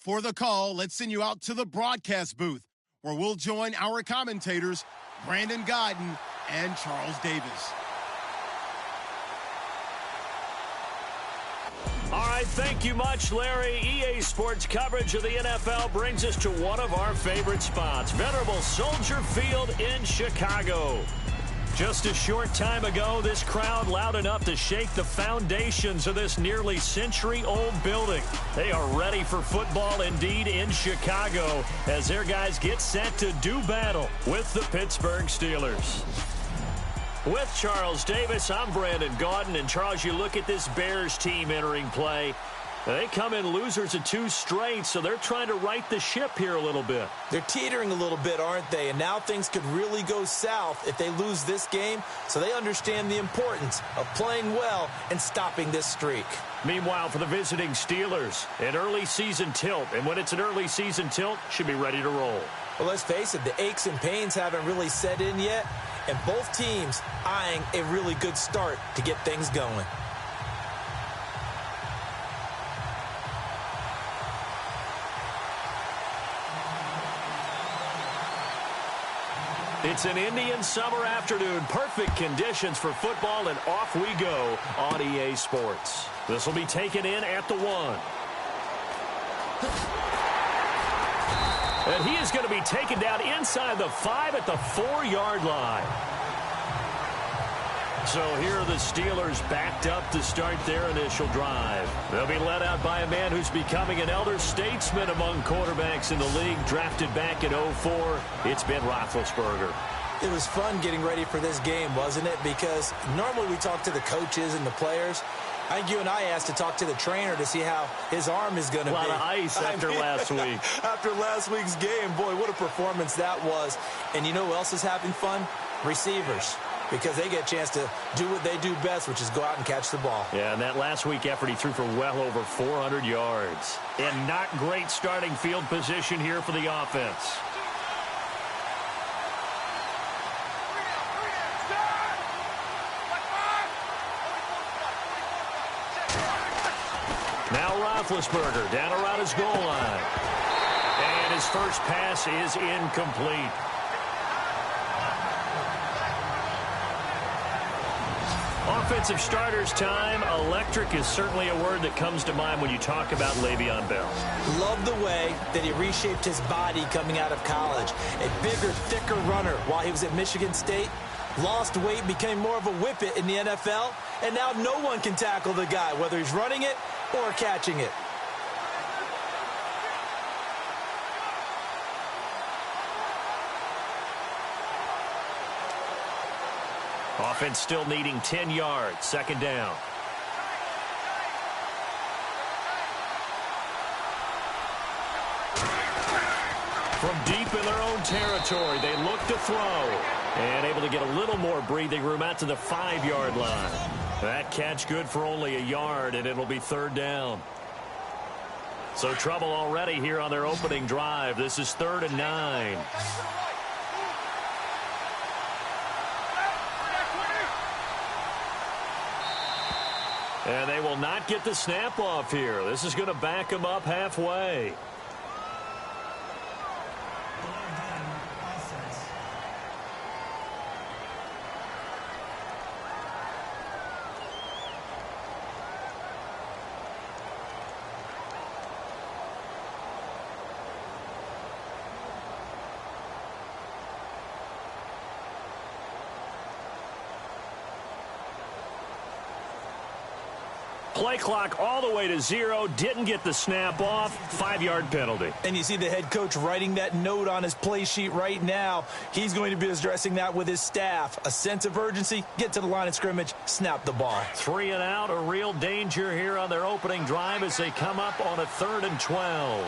For the call, let's send you out to the broadcast booth, where we'll join our commentators, Brandon Godden and Charles Davis. All right, thank you much, Larry. EA Sports coverage of the NFL brings us to one of our favorite spots, venerable Soldier Field in Chicago. Just a short time ago, this crowd loud enough to shake the foundations of this nearly century-old building. They are ready for football indeed in Chicago as their guys get set to do battle with the Pittsburgh Steelers. With Charles Davis, I'm Brandon Gaudin. And Charles, you look at this Bears team entering play. They come in losers of 2 straight, so they're trying to right the ship here a little bit. They're teetering a little bit, aren't they? And now things could really go south if they lose this game, so they understand the importance of playing well and stopping this streak. Meanwhile, for the visiting Steelers, an early season tilt. And when it's an early season tilt, should be ready to roll. Well, let's face it, the aches and pains haven't really set in yet, and both teams eyeing a really good start to get things going. It's an Indian summer afternoon. Perfect conditions for football, and off we go on EA Sports. This will be taken in at the 1. And he is going to be taken down inside the 5 at the 4-yard line. So here are the Steelers backed up to start their initial drive. They'll be led out by a man who's becoming an elder statesman among quarterbacks in the league, drafted back in 2004. It's Ben Roethlisberger. It was fun getting ready for this game, wasn't it? Because normally we talk to the coaches and the players. I think you and I asked to talk to the trainer to see how his arm is going to be. A lot of ice after last week. After last week's game, boy, what a performance that was. And you know who else is having fun? Receivers. Because they get a chance to do what they do best, which is go out and catch the ball. Yeah, and that last week effort, he threw for well over 400 yards. And not great starting field position here for the offense. Now Roethlisberger down around his goal line. And his first pass is incomplete. Offensive starters time. Electric is certainly a word that comes to mind when you talk about Le'Veon Bell. Love the way that he reshaped his body coming out of college. A bigger, thicker runner while he was at Michigan State. Lost weight, became more of a whippet in the NFL. And now no one can tackle the guy, whether he's running it or catching it. Offense still needing 10 yards. 2nd down. From deep in their own territory, they look to throw. And able to get a little more breathing room out to the 5-yard line. That catch good for only a yard, and it'll be 3rd down. So trouble already here on their opening drive. This is 3rd and 9. And they will not get the snap off here. This is going to back them up halfway. Play clock all the way to 0. Didn't get the snap off. 5-yard penalty. And you see the head coach writing that note on his play sheet right now. He's going to be addressing that with his staff. A sense of urgency. Get to the line of scrimmage. Snap the ball. 3 and out. A real danger here on their opening drive as they come up on a 3rd and 12.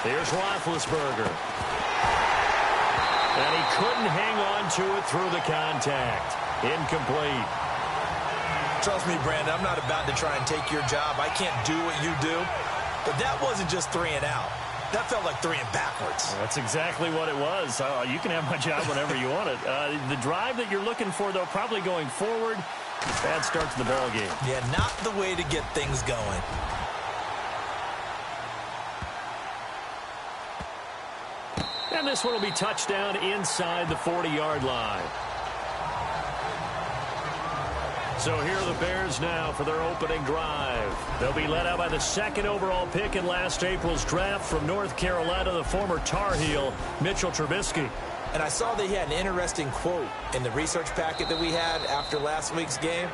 Here's Roethlisberger. And he couldn't hang on to it through the contact. Incomplete. Trust me, Brandon, I'm not about to try and take your job. I can't do what you do. But that wasn't just 3 and out. That felt like 3 and backwards. That's exactly what it was. You can have my job whenever you want it. The drive that you're looking for, though, probably going forward, Bad start to the ball game. Yeah, not the way to get things going. And this one will be touchdown inside the 40-yard line. So here are the Bears now for their opening drive. They'll be led out by the second overall pick in last April's draft from North Carolina, the former Tar Heel, Mitchell Trubisky. And I saw that he had an interesting quote in the research packet that we had after last week's game.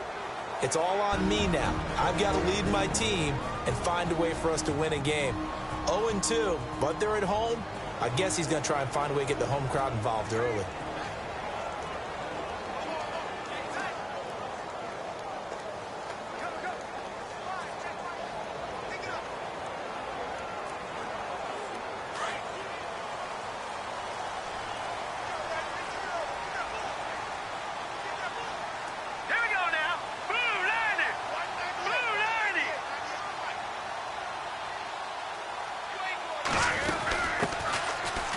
It's all on me now. I've got to lead my team and find a way for us to win a game. 0-2, but they're at home. I guess he's going to try and find a way to get the home crowd involved early.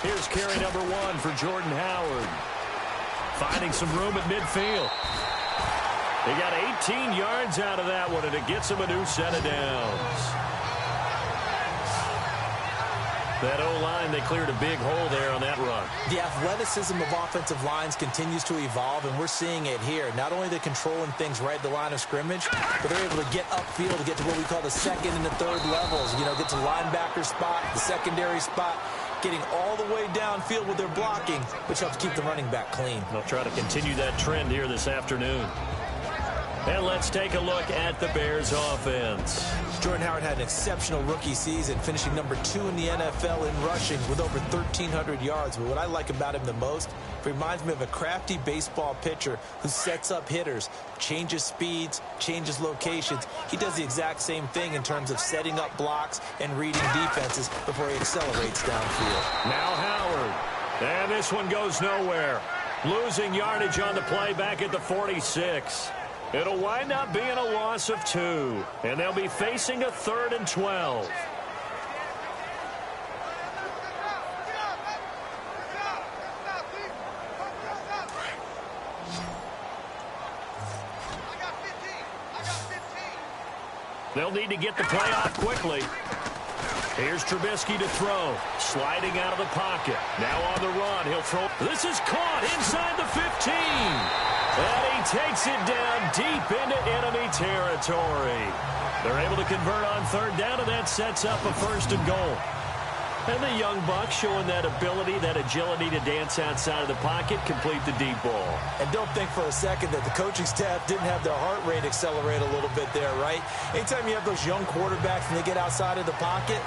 Here's carry number 1 for Jordan Howard. Finding some room at midfield. He got 18 yards out of that one, and it gets him a new set of downs. That O-line, they cleared a big hole there on that run. The athleticism of offensive lines continues to evolve, and we're seeing it here. Not only are they controlling things right at the line of scrimmage, but they're able to get upfield to get to what we call the second and the third levels. You know, get to the linebacker spot, the secondary spot, getting all the way downfield with their blocking, which helps keep the running back clean. They'll try to continue that trend here this afternoon. And let's take a look at the Bears offense. Jordan Howard had an exceptional rookie season, finishing number 2 in the NFL in rushing with over 1,300 yards. But what I like about him the most, it reminds me of a crafty baseball pitcher who sets up hitters, changes speeds, changes locations. He does the exact same thing in terms of setting up blocks and reading defenses before he accelerates downfield. Now Howard. And this one goes nowhere. Losing yardage on the play back at the 46. It'll wind up being a loss of 2, and they'll be facing a 3rd and 12. They'll need to get the play off quickly. Here's Trubisky to throw. Sliding out of the pocket. Now on the run. He'll throw. This is caught inside the 15. And he takes it down deep into enemy territory. They're able to convert on 3rd down, and that sets up a 1st and goal. And the young buck showing that ability, that agility to dance outside of the pocket, complete the deep ball. And don't think for a second that the coaching staff didn't have their heart rate accelerate a little bit there, right? Anytime you have those young quarterbacks and they get outside of the pocket,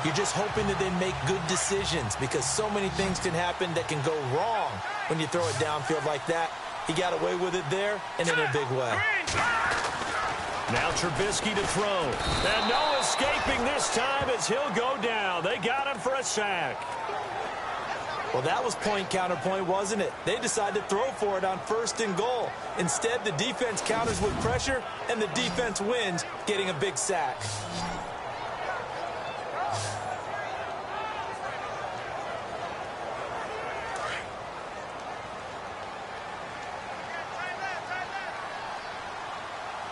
you're just hoping that they make good decisions, because so many things can happen that can go wrong when you throw it downfield like that. He got away with it there and in a big way. Now Trubisky to throw. And no escaping this time as he'll go down. They got him for a sack. Well, that was point counterpoint, wasn't it? They decided to throw for it on 1st and goal. Instead, the defense counters with pressure, and the defense wins, getting a big sack.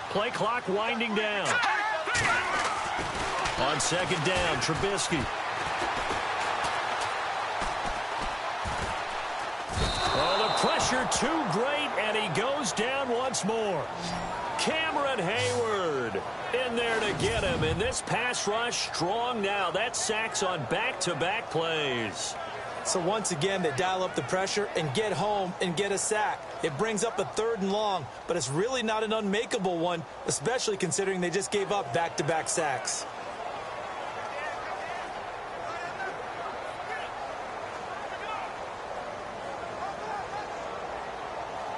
Play clock winding down. On 2nd down, Trubisky. Oh, the pressure too great, and he goes down once more. Cameron Hayward in there to get him, and this pass rush strong now. That's sacks on back-to-back plays. So once again, they dial up the pressure and get home and get a sack. It brings up a 3rd and long, but it's really not an unmakeable one, especially considering they just gave up back-to-back sacks.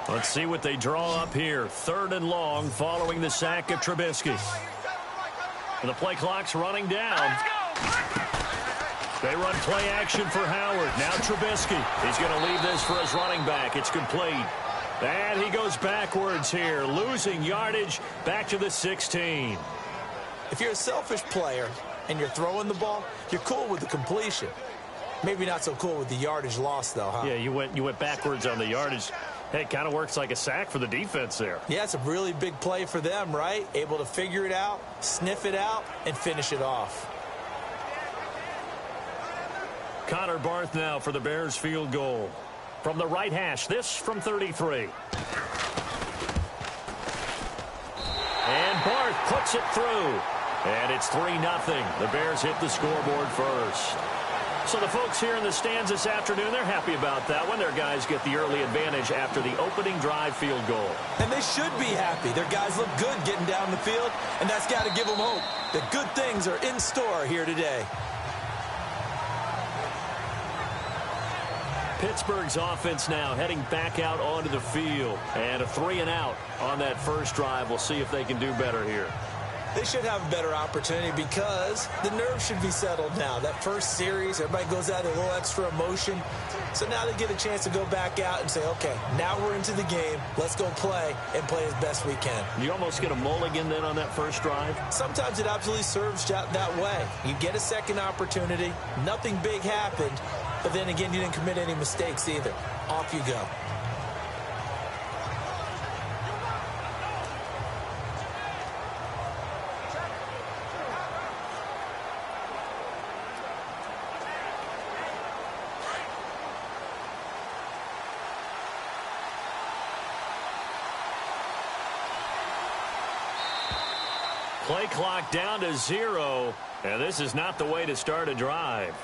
Let's see what they draw up here. 3rd and long following the sack of Trubisky. And the play clock's running down. They run play action for Howard. Now Trubisky. He's going to leave this for his running back. It's complete. And he goes backwards here, losing yardage back to the 16. If you're a selfish player and you're throwing the ball, you're cool with the completion. Maybe not so cool with the yardage loss, though, huh? Yeah, you went backwards on the yardage. Hey, it kind of works like a sack for the defense there. Yeah, it's a really big play for them, right? Able to figure it out, sniff it out, and finish it off. Connor Barth now for the Bears field goal. From the right hash, this from 33. And Barth puts it through. And it's 3-0. The Bears hit the scoreboard first. So the folks here in the stands this afternoon, they're happy about that one. Their guys get the early advantage after the opening drive field goal. And they should be happy. Their guys look good getting down the field, and that's got to give them hope that good things are in store here today. Pittsburgh's offense now heading back out onto the field. And a 3-and-out on that first drive. We'll see if they can do better here. They should have a better opportunity because the nerves should be settled now. That first series, everybody goes out with a little extra emotion. So now they get a chance to go back out and say, okay, now we're into the game. Let's go play and play as best we can. You almost get a mulligan then on that first drive? Sometimes it absolutely serves that way. You get a second opportunity. Nothing big happened. But then again, you didn't commit any mistakes either. Off you go. Play clock down to 0, and this is not the way to start a drive.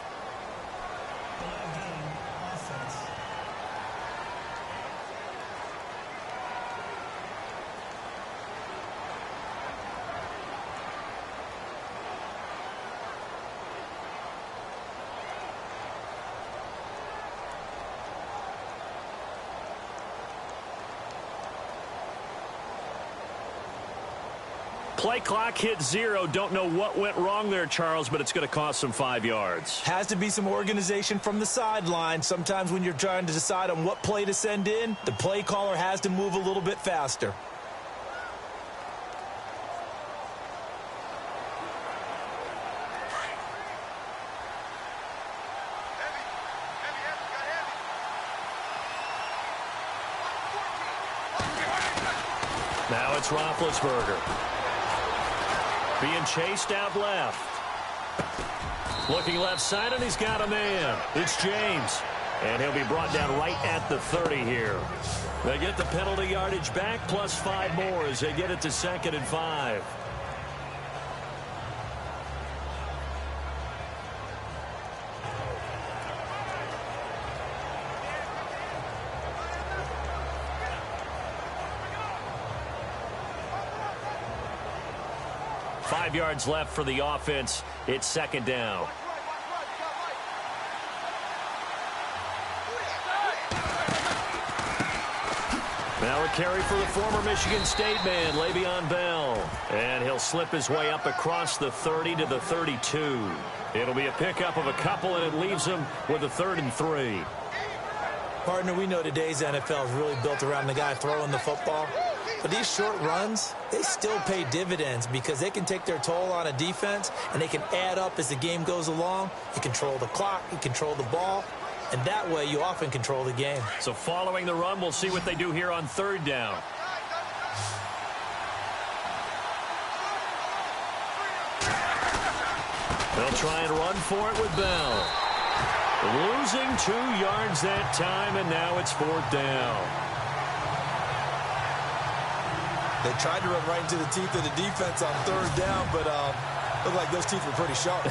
Play clock hit 0. Don't know what went wrong there, Charles, but it's going to cost them 5 yards. Has to be some organization from the sideline. Sometimes when you're trying to decide on what play to send in, the play caller has to move a little bit faster. Now it's Roethlisberger. Being chased out left. Looking left side, and he's got a man. It's James. And he'll be brought down right at the 30 here. They get the penalty yardage back, plus 5 more as they get it to 2nd and 5. Five yards left for the offense. It's 2nd down. Now a carry for the former Michigan State man, Le'Veon Bell. And he'll slip his way up across the 30 to the 32. It'll be a pickup of a couple, and it leaves him with a 3rd and 3. Partner, we know today's NFL is really built around the guy throwing the football. But these short runs, they still pay dividends because they can take their toll on a defense, and they can add up as the game goes along. You control the clock, you control the ball, and that way you often control the game. So following the run, we'll see what they do here on 3rd down. They'll try and run for it with Bell. Losing 2 yards that time, and now it's 4th down. They tried to run right into the teeth of the defense on 3rd down, but looked like those teeth were pretty sharp.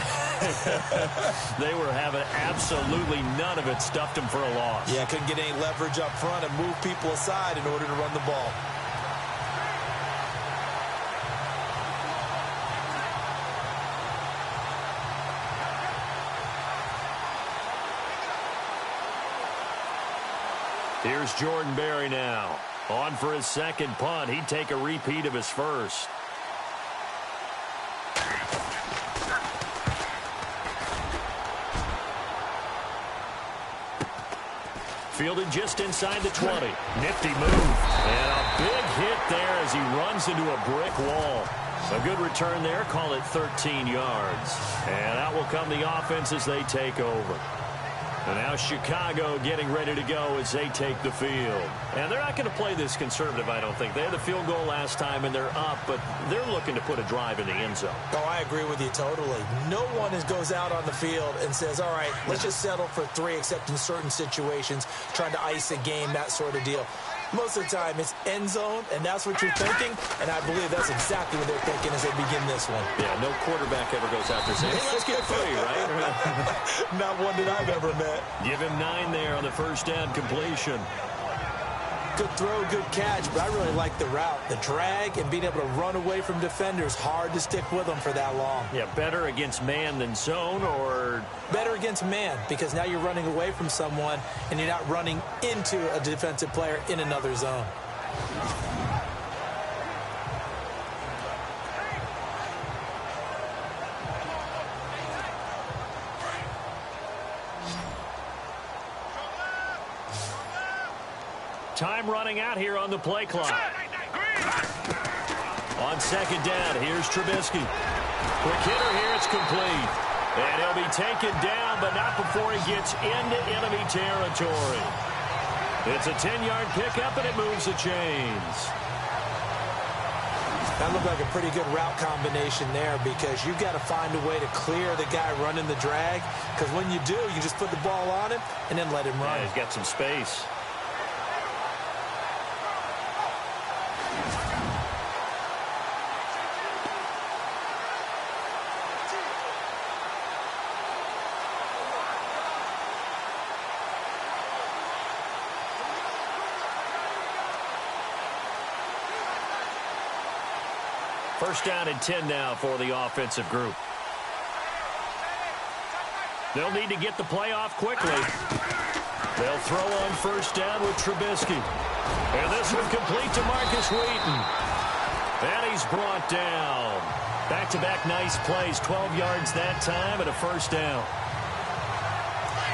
They were having absolutely none of it. Stuffed them for a loss. Yeah, couldn't get any leverage up front and move people aside in order to run the ball. Here's Jordan Berry now. On for his 2nd punt. He'd take a repeat of his first. Fielded just inside the 20. Nifty move. And a big hit there as he runs into a brick wall. A good return there. Call it 13 yards. And out will come the offense as they take over. And now Chicago getting ready to go as they take the field. And they're not going to play this conservative, I don't think. They had the field goal last time, and they're up, but they're looking to put a drive in the end zone. Oh, I agree with you totally. No one goes out on the field and says, all right, let's just settle for 3, except in certain situations, trying to ice a game, that sort of deal. Most of the time, it's end zone, and that's what you're thinking, and I believe that's exactly what they're thinking as they begin this one. Yeah, no quarterback ever goes out there saying, hey, let's get 3, right? Not one that I've ever met. Give him 9 there on the first down completion. Good throw, good catch, but I really like the route. The drag and being able to run away from defenders, hard to stick with them for that long. Yeah, better against man than zone, or? Better against man, because now you're running away from someone and you're not running into a defensive player in another zone. Time running out here on the play clock. On second down, here's Trubisky. Quick hitter here, it's complete. And he'll be taken down, but not before he gets into enemy territory. It's a 10-yard pickup, and it moves the chains. That looked like a pretty good route combination there, because you've got to find a way to clear the guy running the drag, because when you do, you just put the ball on him and then let him run. Yeah, he's got some space. First down and 10 now for the offensive group. They'll need to get the play off quickly. They'll throw on first down with Trubisky. And this one complete to Marcus Wheaton. And he's brought down. Back-to-back nice plays, 12 yards that time and a first down.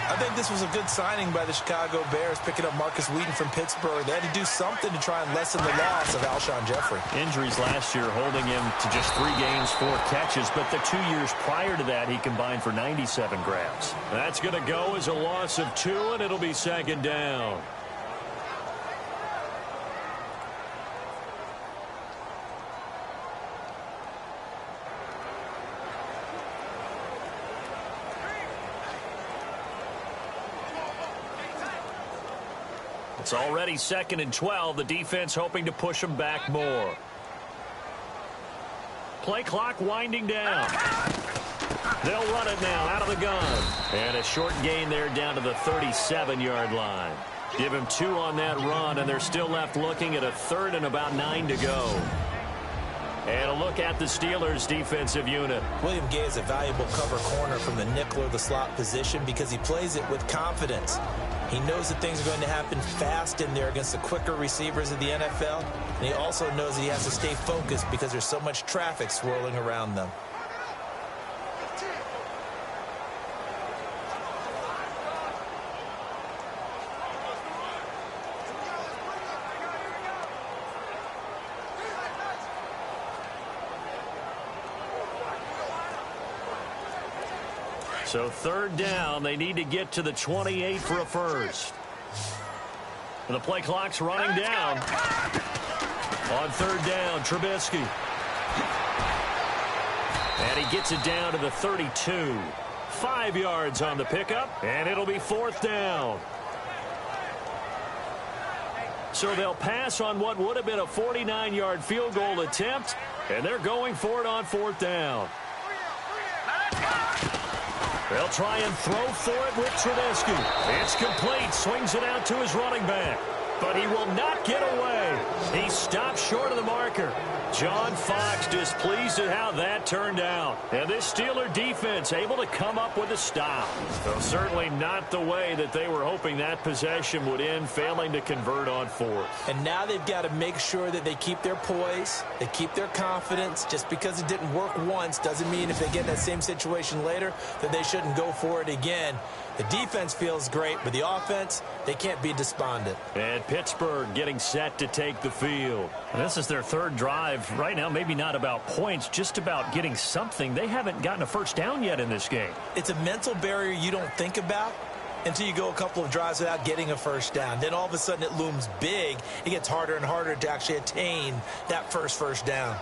I think this was a good signing by the Chicago Bears, picking up Marcus Wheaton from Pittsburgh. They had to do something to try and lessen the loss of Alshon Jeffrey. Injuries last year holding him to just 3 games, 4 catches, but the 2 years prior to that, he combined for 97 grabs. That's going to go as a loss of 2, and it'll be second down. It's already second and 12. The defense hoping to push them back more. Play clock winding down. They'll run it now out of the gun. And a short gain there down to the 37-yard line. Give him 2 on that run, and they're still left looking at a 3rd and about 9 to go. And a look at the Steelers' defensive unit. William Gay is a valuable cover corner from the nickel or the slot position because he plays it with confidence. He knows that things are going to happen fast in there against the quicker receivers of the NFL. And he also knows that he has to stay focused because there's so much traffic swirling around them. So 3rd down, they need to get to the 28 for a first. And the play clock's running down. On 3rd down, Trubisky. And he gets it down to the 32. 5 yards on the pickup, and it'll be 4th down. So they'll pass on what would have been a 49-yard field goal attempt, and they're going for it on 4th down. They'll try and throw for it with Trubisky. It's complete. Swings it out to his running back. But he will not get away. He stopped short of the marker. John Fox displeased at how that turned out. And this Steeler defense able to come up with a stop. Well, certainly not the way that they were hoping that possession would end, failing to convert on 4th. And now they've got to make sure that they keep their poise, they keep their confidence. Just because it didn't work once doesn't mean if they get in that same situation later that they shouldn't go for it again. The defense feels great, but the offense, they can't be despondent. And Pittsburgh getting set to take the field. And this is their 3rd drive. Right now, maybe not about points, just about getting something. They haven't gotten a first down yet in this game. It's a mental barrier you don't think about until you go a couple of drives without getting a first down. Then all of a sudden it looms big. It gets harder and harder to actually attain that first down.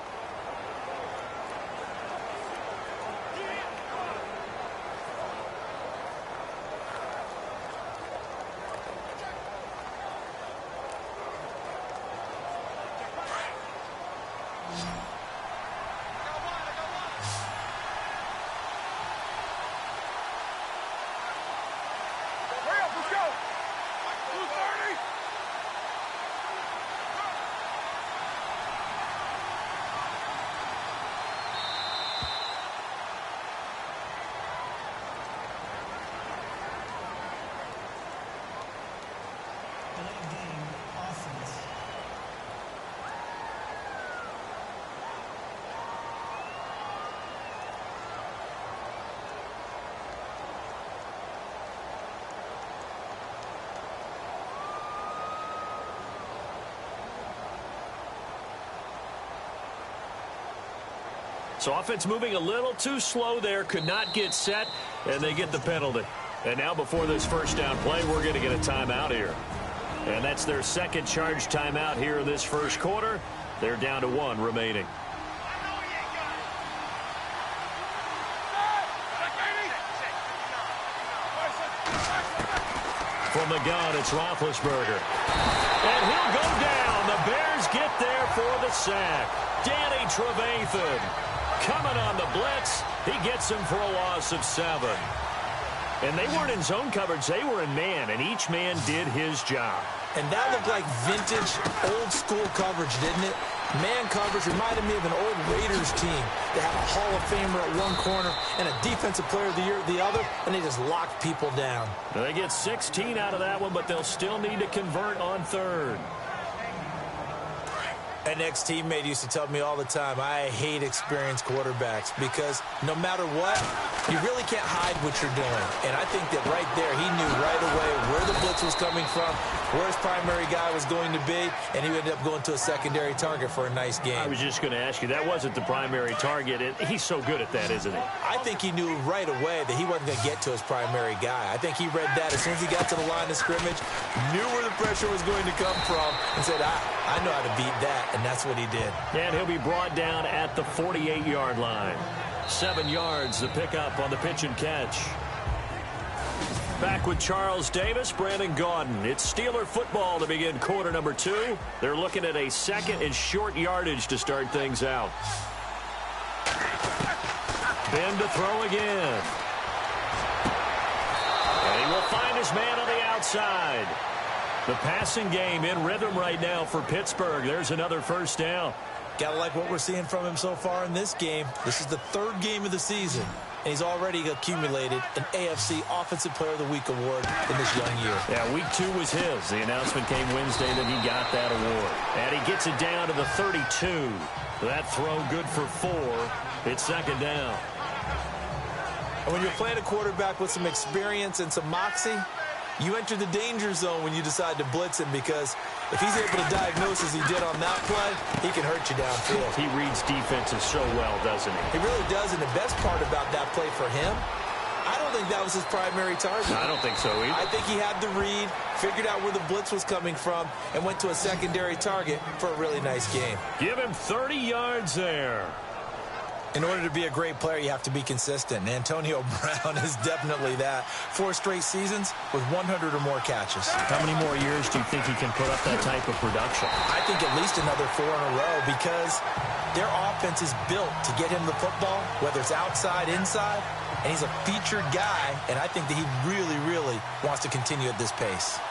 So offense moving a little too slow there, could not get set, and they get the penalty. And now before this first down play, we're going to get a timeout here. And that's their second charge timeout here in this first quarter. They're down to 1 remaining. From the gun, it's Roethlisberger. And he'll go down. The Bears get there for the sack. Danny Trevathan coming on the blitz. He gets him for a loss of 7. And they weren't in zone coverage. They were in man, and each man did his job. And that looked like vintage, old-school coverage, didn't it? Man coverage reminded me of an old Raiders team. They had a Hall of Famer at one corner and a Defensive Player of the Year at the other, and they just locked people down. Now they get 16 out of that one, but they'll still need to convert on third. An ex-teammate used to tell me all the time, I hate experienced quarterbacks because no matter what, you really can't hide what you're doing. And I think that right there, he knew right away where the blitz was coming from, where his primary guy was going to be, and he ended up going to a secondary target for a nice game. I was just going to ask you, that wasn't the primary target. He's so good at that, isn't he? I think he knew right away that he wasn't going to get to his primary guy. I think he read that as soon as he got to the line of scrimmage, knew where the pressure was going to come from, and said, I know how to beat that. And that's what he did. And he'll be brought down at the 48-yard line. 7 yards to pick up on the pitch and catch. Back with Charles Davis, Brandon Gaudin. It's Steeler football to begin quarter number 2. They're looking at a second and short yardage to start things out. Ben to throw again. And he will find his man on the outside. The passing game in rhythm right now for Pittsburgh. There's another first down. Gotta like what we're seeing from him so far in this game. This is the 3rd game of the season, and he's already accumulated an AFC Offensive Player of the Week award in this young year. Yeah, week 2 was his. The announcement came Wednesday that he got that award. And he gets it down to the 32. That throw good for 4. It's second down. And when you're playing a quarterback with some experience and some moxie, you enter the danger zone when you decide to blitz him, because if he's able to diagnose as he did on that play, he can hurt you downfield. He reads defenses so well, doesn't he? He really does, and the best part about that play for him, I don't think that was his primary target. No, I don't think so either. I think he had the read, figured out where the blitz was coming from, and went to a secondary target for a really nice game. Give him 30 yards there. In order to be a great player, you have to be consistent. And Antonio Brown is definitely that. 4 straight seasons with 100 or more catches. How many more years do you think he can put up that type of production? I think at least another 4 in a row, because their offense is built to get him the football, whether it's outside, inside, and he's a featured guy, and I think that he really, really wants to continue at this pace.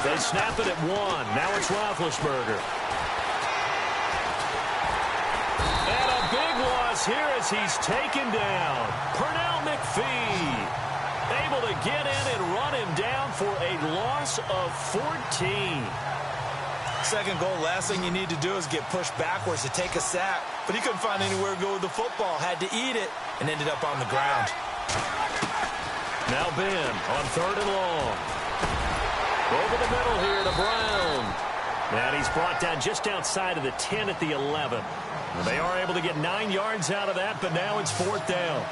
They snap it at 1. Now it's Roethlisberger. And a big loss here as he's taken down. Pernell McPhee able to get in and run him down for a loss of 14. Second goal, last thing you need to do is get pushed backwards to take a sack. But he couldn't find anywhere to go with the football. Had to eat it and ended up on the ground. Now Ben on 3rd and long. Over the middle here to Brown. And he's brought down just outside of the 10 at the 11. They are able to get 9 yards out of that, but now it's 4th down.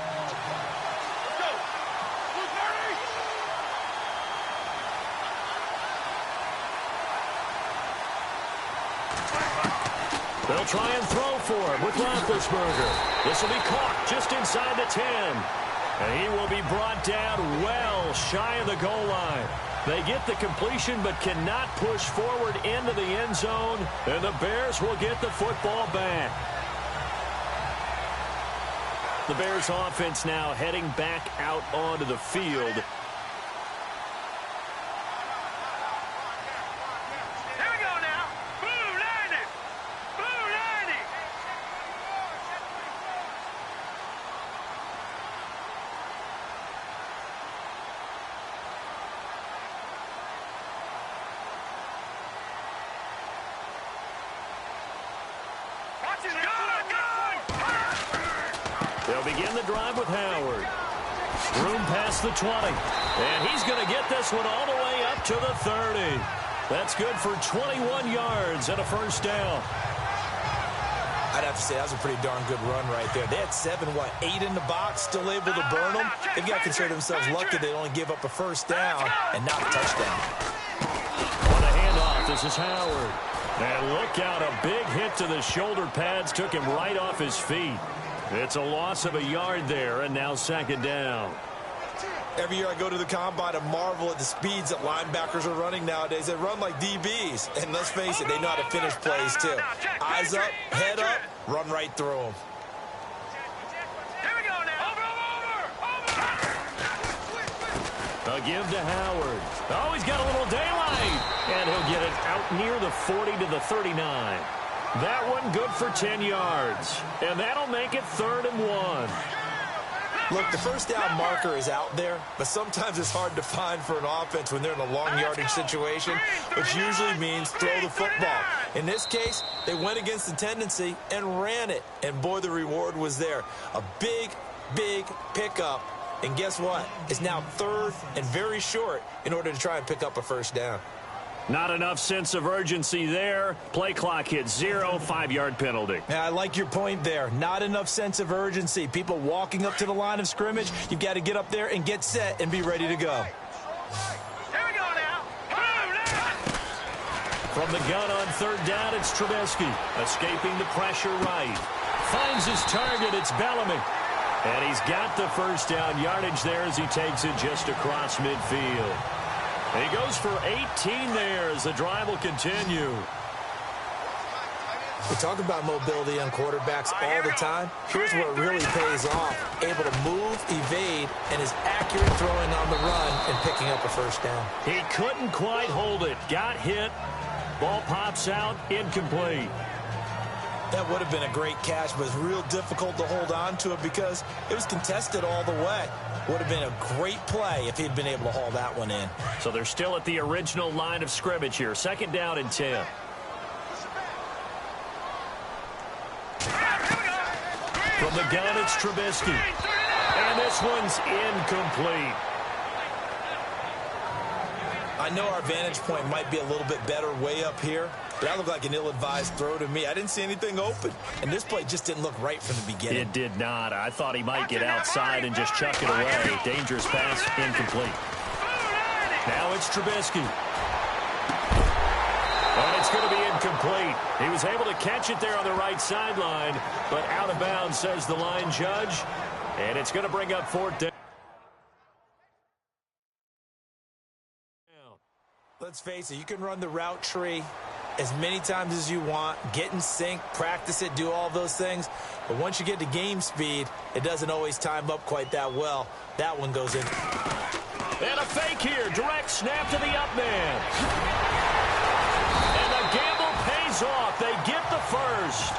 They'll try and throw for him with Roethlisberger. This will be caught just inside the 10. And he will be brought down well shy of the goal line. They get the completion but cannot push forward into the end zone. And the Bears will get the football back. The Bears offense now heading back out onto the field. They'll begin the drive with Howard. Room past the 20. And he's going to get this one all the way up to the 30. That's good for 21 yards and a first down. I'd have to say that was a pretty darn good run right there. They had 8 in the box, still able to burn them. They've got to consider themselves lucky they only give up a first down and not a touchdown. On the handoff, this is Howard. And look out, a big hit to the shoulder pads took him right off his feet. It's a loss of a yard there, and now 2nd down. Every year I go to the combine and marvel at the speeds that linebackers are running nowadays. They run like DBs. And let's face it, they know how to finish plays too. Eyes up, head up, run right through them. Here we go now. Over. A give to Howard. Oh, he's got a little daylight. And he'll get it out near the 40 to the 39. That one good for 10 yards. And that'll make it 3rd and 1. Look, the first down marker is out there, but sometimes it's hard to find for an offense when they're in a long yardage situation, which usually means throw the football. In this case, they went against the tendency and ran it. And boy, the reward was there. A big, big pickup. And guess what? It's now 3rd and very short in order to try and pick up a first down. Not enough sense of urgency there. Play clock hits 0, 5-yard penalty. Yeah, I like your point there. Not enough sense of urgency. People walking up to the line of scrimmage, you've got to get up there and get set and be ready to go. Here we go now. From the gun on 3rd down, it's Trubisky. Escaping the pressure right. Finds his target, it's Bellamy. And he's got the first down yardage there as he takes it just across midfield. And he goes for 18 there as the drive will continue. We talk about mobility on quarterbacks all the time. Here's where it really pays off. Able to move, evade, and is accurate throwing on the run and picking up a first down. He couldn't quite hold it. Got hit. Ball pops out. Incomplete. That would have been a great catch, but it's real difficult to hold on to it because it was contested all the way. Would have been a great play if he'd been able to haul that one in. So they're still at the original line of scrimmage here. 2nd down and 10. From the gun, it's Trubisky. And this one's incomplete. I know our vantage point might be a little bit better way up here, but that looked like an ill-advised throw to me. I didn't see anything open, and this play just didn't look right from the beginning. It did not. I thought he might get outside and just chuck it away. Dangerous pass, incomplete. Now it's Trubisky. And it's going to be incomplete. He was able to catch it there on the right sideline, but out of bounds, says the line judge. And it's going to bring up 4th down. Let's face it, you can run the route tree as many times as you want, get in sync, practice it, do all those things. But once you get to game speed, it doesn't always time up quite that well. That one goes in. And a fake here. Direct snap to the up man. And the gamble pays off. They get the first.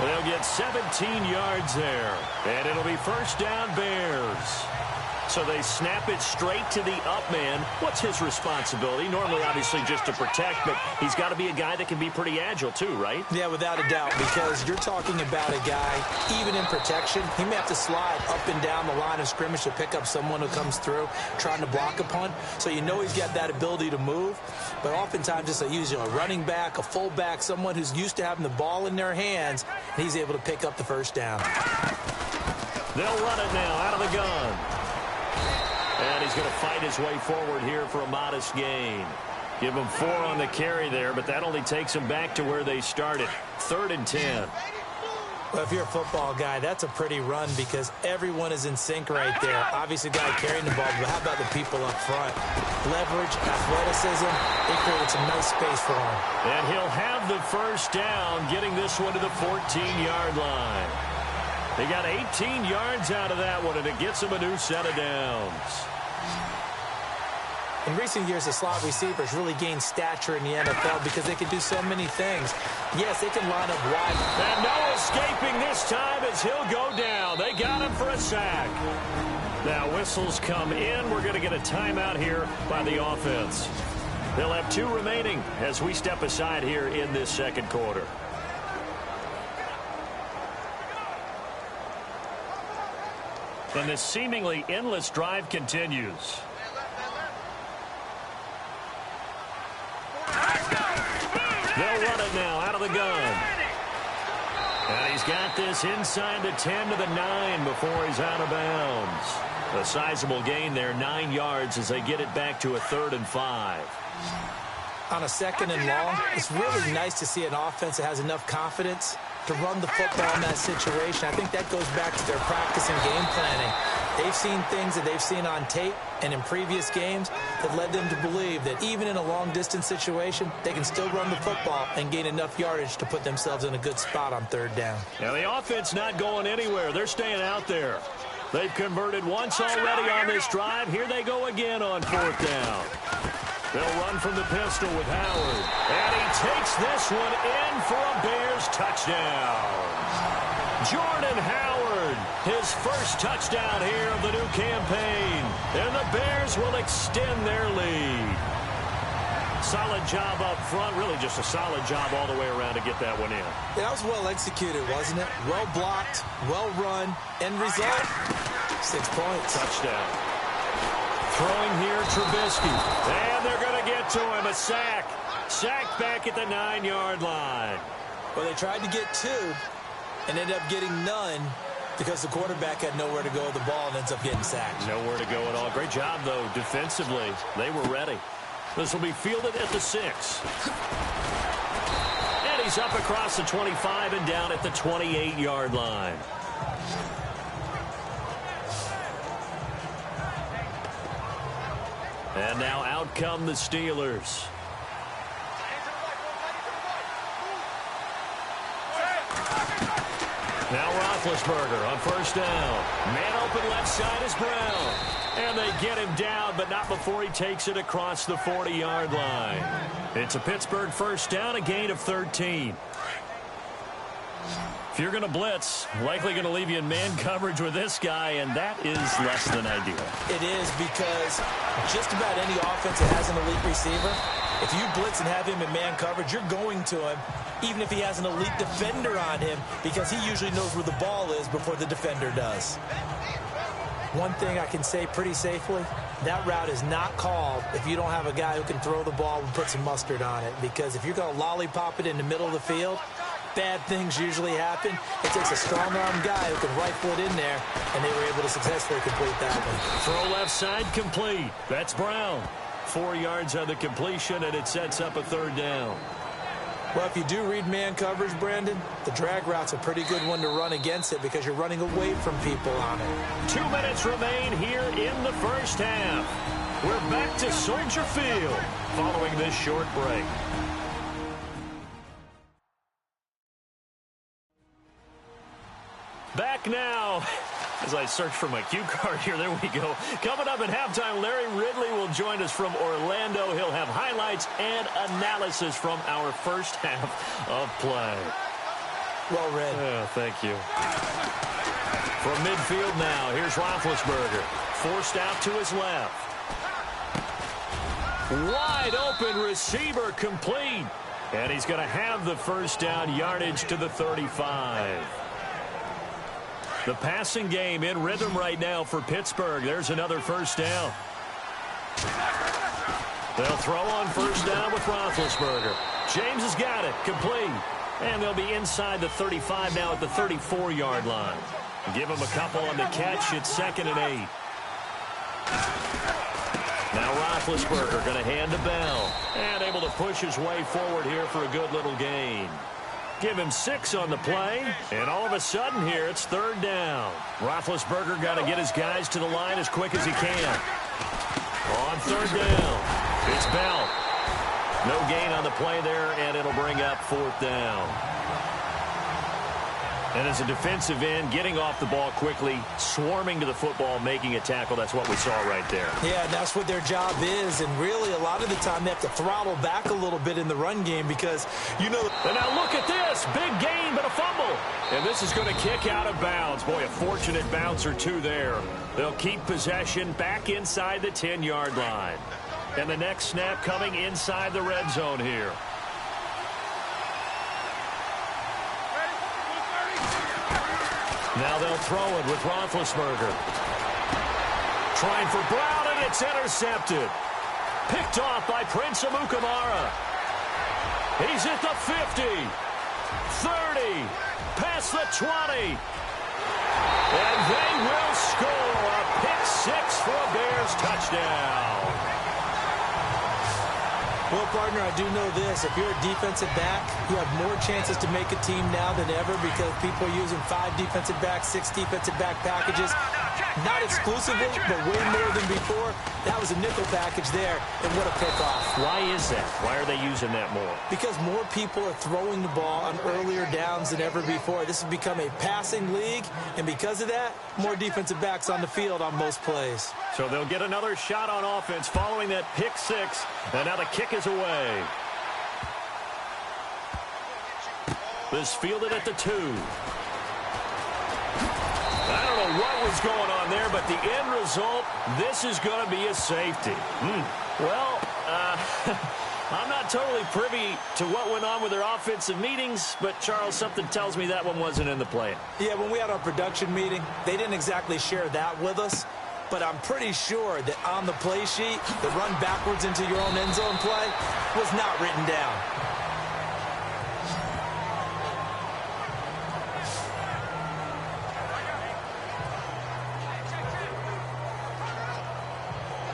They'll get 17 yards there. And it'll be first down Bears. So they snap it straight to the up man. What's his responsibility? Normally, obviously, just to protect, but he's got to be a guy that can be pretty agile too, right? Yeah, without a doubt, because you're talking about a guy, even in protection, he may have to slide up and down the line of scrimmage to pick up someone who comes through trying to block a punt. So you know he's got that ability to move, but oftentimes just a running back, a fullback, someone who's used to having the ball in their hands, and he's able to pick up the first down. They'll run it now out of the gun. And he's going to fight his way forward here for a modest gain. Give him 4 on the carry there, but that only takes him back to where they started. 3rd and 10. Well, if you're a football guy, that's a pretty run because everyone is in sync right there. Obviously, the guy carrying the ball, but how about the people up front? Leverage, athleticism, they created some nice space for him. And he'll have the first down, getting this one to the 14-yard line. They got 18 yards out of that one, and it gets them a new set of downs. In recent years, the slot receivers really gained stature in the NFL because they can do so many things. Yes, they can line up wide. And no escaping this time as he'll go down. They got him for a sack. Now whistles come in. We're going to get a timeout here by the offense. They'll have 2 remaining as we step aside here in this second quarter. And this seemingly endless drive continues. They'll run it now out of the gun. And he's got this inside the 10 to the 9 before he's out of bounds. A sizable gain there, 9 yards as they get it back to a 3rd and 5. On a 2nd and long, it's really nice to see an offense that has enough confidence to run the football in that situation. I think that goes back to their practice and game planning. They've seen things that they've seen on tape and in previous games that led them to believe that even in a long-distance situation, they can still run the football and gain enough yardage to put themselves in a good spot on 3rd down. Now, the offense not going anywhere. They're staying out there. They've converted once already on this drive. Here they go again on 4th down. They'll run from the pistol with Howard. And he takes this one in for a Bears touchdown. Jordan Howard, his first touchdown here of the new campaign. And the Bears will extend their lead. Solid job up front. Really just a solid job all the way around to get that one in. Yeah, that was well executed, wasn't it? Well blocked, well run. End result, 6 points. Touchdown. Throwing here, Trubisky. And they're going to get to him. A sack. Sacked back at the 9-yard line. Well, they tried to get 2 and ended up getting none because the quarterback had nowhere to go with the ball and ends up getting sacked. Nowhere to go at all. Great job, though, defensively. They were ready. This will be fielded at the 6. And he's up across the 25 and down at the 28-yard line. And now out come the Steelers. Now Roethlisberger on 1st down. Man open left side is Brown. And they get him down, but not before he takes it across the 40-yard line. It's a Pittsburgh 1st down, a gain of 13. If you're going to blitz, likely going to leave you in man coverage with this guy, and that is less than ideal. It is because just about any offense that has an elite receiver, if you blitz and have him in man coverage, you're going to him, even if he has an elite defender on him, because he usually knows where the ball is before the defender does. One thing I can say pretty safely, that route is not called if you don't have a guy who can throw the ball and put some mustard on it, because if you're going to lollipop it in the middle of the field, bad things usually happen. It takes a strong-arm guy who can rifle it in there, and they were able to successfully complete that one. Throw left side complete. That's Brown. 4 yards on the completion, and it sets up a 3rd down. Well, if you do read man coverage, Brandon, the drag route's a pretty good one to run against it because you're running away from people on it. 2 minutes remain here in the 1st half. We're back to Soldier Field following this short break. Back now. As I search for my cue card here, there we go. Coming up at halftime, Larry Ridley will join us from Orlando. He'll have highlights and analysis from our 1st half of play. Well read. Oh, thank you. From midfield now, here's Roethlisberger. forced out to his left. Wide open receiver complete. And he's going to have the first down yardage to the 35. The passing game in rhythm right now for Pittsburgh. There's another first down. They'll throw on first down with Roethlisberger. James has got it. Complete. And they'll be inside the 35 now at the 34-yard line. Give him a couple on the catch. It's 2nd and 8. Now Roethlisberger going to hand to Bell. And able to push his way forward here for a good little gain. Give him 6 on the play. And all of a sudden here, it's 3rd down. Roethlisberger got to get his guys to the line as quick as he can. On 3rd down. It's Bell. No gain on the play there, and it'll bring up 4th down. And as a defensive end, getting off the ball quickly, swarming to the football, making a tackle, that's what we saw right there. Yeah, that's what their job is, and really a lot of the time they have to throttle back a little bit in the run game because, you know. And now look at this. Big gain, but a fumble. And this is going to kick out of bounds. Boy, a fortunate bounce or two there. They'll keep possession back inside the 10-yard line. And the next snap coming inside the red zone here. Now they'll throw it with Roethlisberger. Trying for Brown, and it's intercepted. Picked off by Prince Amukamara. He's at the 50, 30, past the 20. And they will score a pick 6 for a Bears touchdown. Well, partner, I do know this. If you're a defensive back, you have more chances to make a team now than ever because people are using 5 defensive backs, 6 defensive back packages. Not exclusively, but way more than before. That was a nickel package there, and what a pickoff. Why is that? Why are they using that more? Because more people are throwing the ball on earlier downs than ever before. This has become a passing league, and because of that, more defensive backs on the field on most plays. So they'll get another shot on offense following that pick 6, and now the kick is away. This fielded at the 2. I don't know what was going on there, but the end result, this is going to be a safety. Well, I'm not totally privy to what went on with their offensive meetings, but, Charles, something tells me that one wasn't in the plan. Yeah, when we had our production meeting, they didn't exactly share that with us, but I'm pretty sure that on the play sheet, the run backwards into your own end zone play was not written down.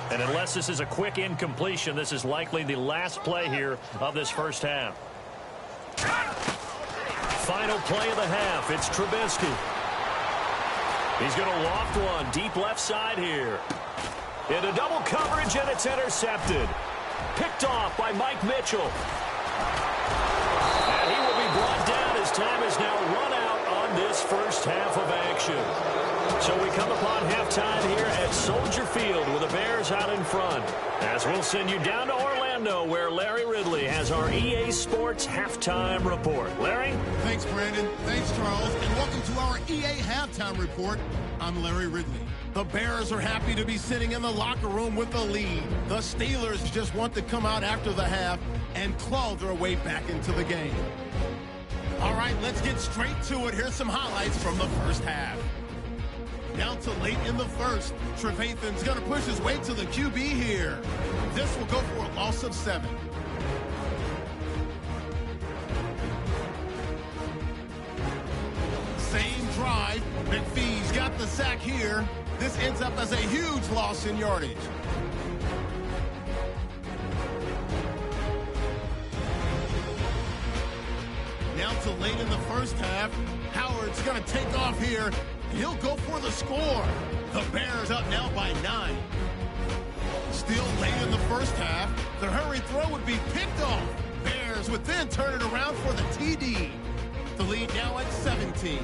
And unless this is a quick incompletion, this is likely the last play here of this first half. Final play of the half. It's Trubisky. He's going to loft one deep left side here. Into double coverage, and it's intercepted. Picked off by Mike Mitchell. And he will be brought down as time is now run out on this first half of action. So we come upon halftime here at Soldier Field with the Bears out in front. As we'll send you down to Orlando where Larry Ridley has our EA Sports Halftime Report. Larry? Thanks, Brandon. Thanks, Charles. And welcome to our EA Halftime Report. I'm Larry Ridley. The Bears are happy to be sitting in the locker room with the lead. The Steelers just want to come out after the half and claw their way back into the game. All right, let's get straight to it. Here's some highlights from the first half. Down to late in the first, Trevathan's going to push his way to the QB here. This will go for a loss of 7. Same drive. McPhee's got the sack here. This ends up as a huge loss in yardage. Down to late in the first half, Howard's going to take off here. He'll go for the score. The Bears up now by 9. Still late in the first half. The hurry throw would be picked off. Bears would then turn it around for the TD. The lead now at 17.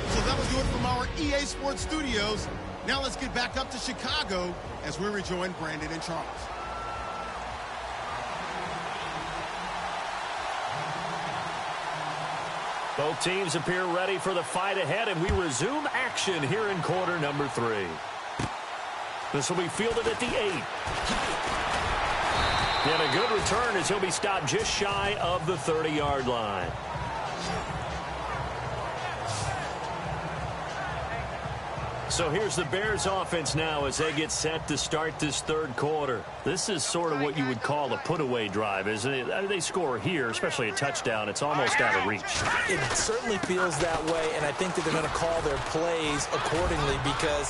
So that'll do it from our EA Sports Studios. Now let's get back up to Chicago as we rejoin Brandon and Charles. Both teams appear ready for the fight ahead, and we resume action here in quarter number 3. This will be fielded at the 8. And a good return as he'll be stopped just shy of the 30-yard line. So here's the Bears offense now as they get set to start this third quarter. This is sort of what you would call a put-away drive, isn't it? They score here, especially a touchdown. It's almost out of reach. It certainly feels that way, and I think that they're going to call their plays accordingly because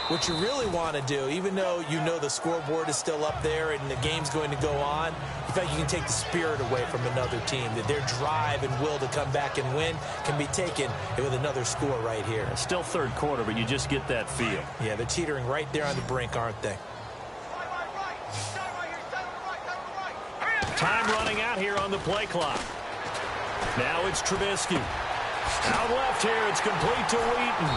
what you really want to do, even though you know the scoreboard is still up there and the game's going to go on, in fact, you can take the spirit away from another team, that their drive and will to come back and win can be taken with another score right here. Still third quarter, but you just get that feel. Yeah, they're teetering right there on the brink, aren't they? Time running out here on the play clock. Now it's Trubisky. Out left here, it's complete to Wheaton.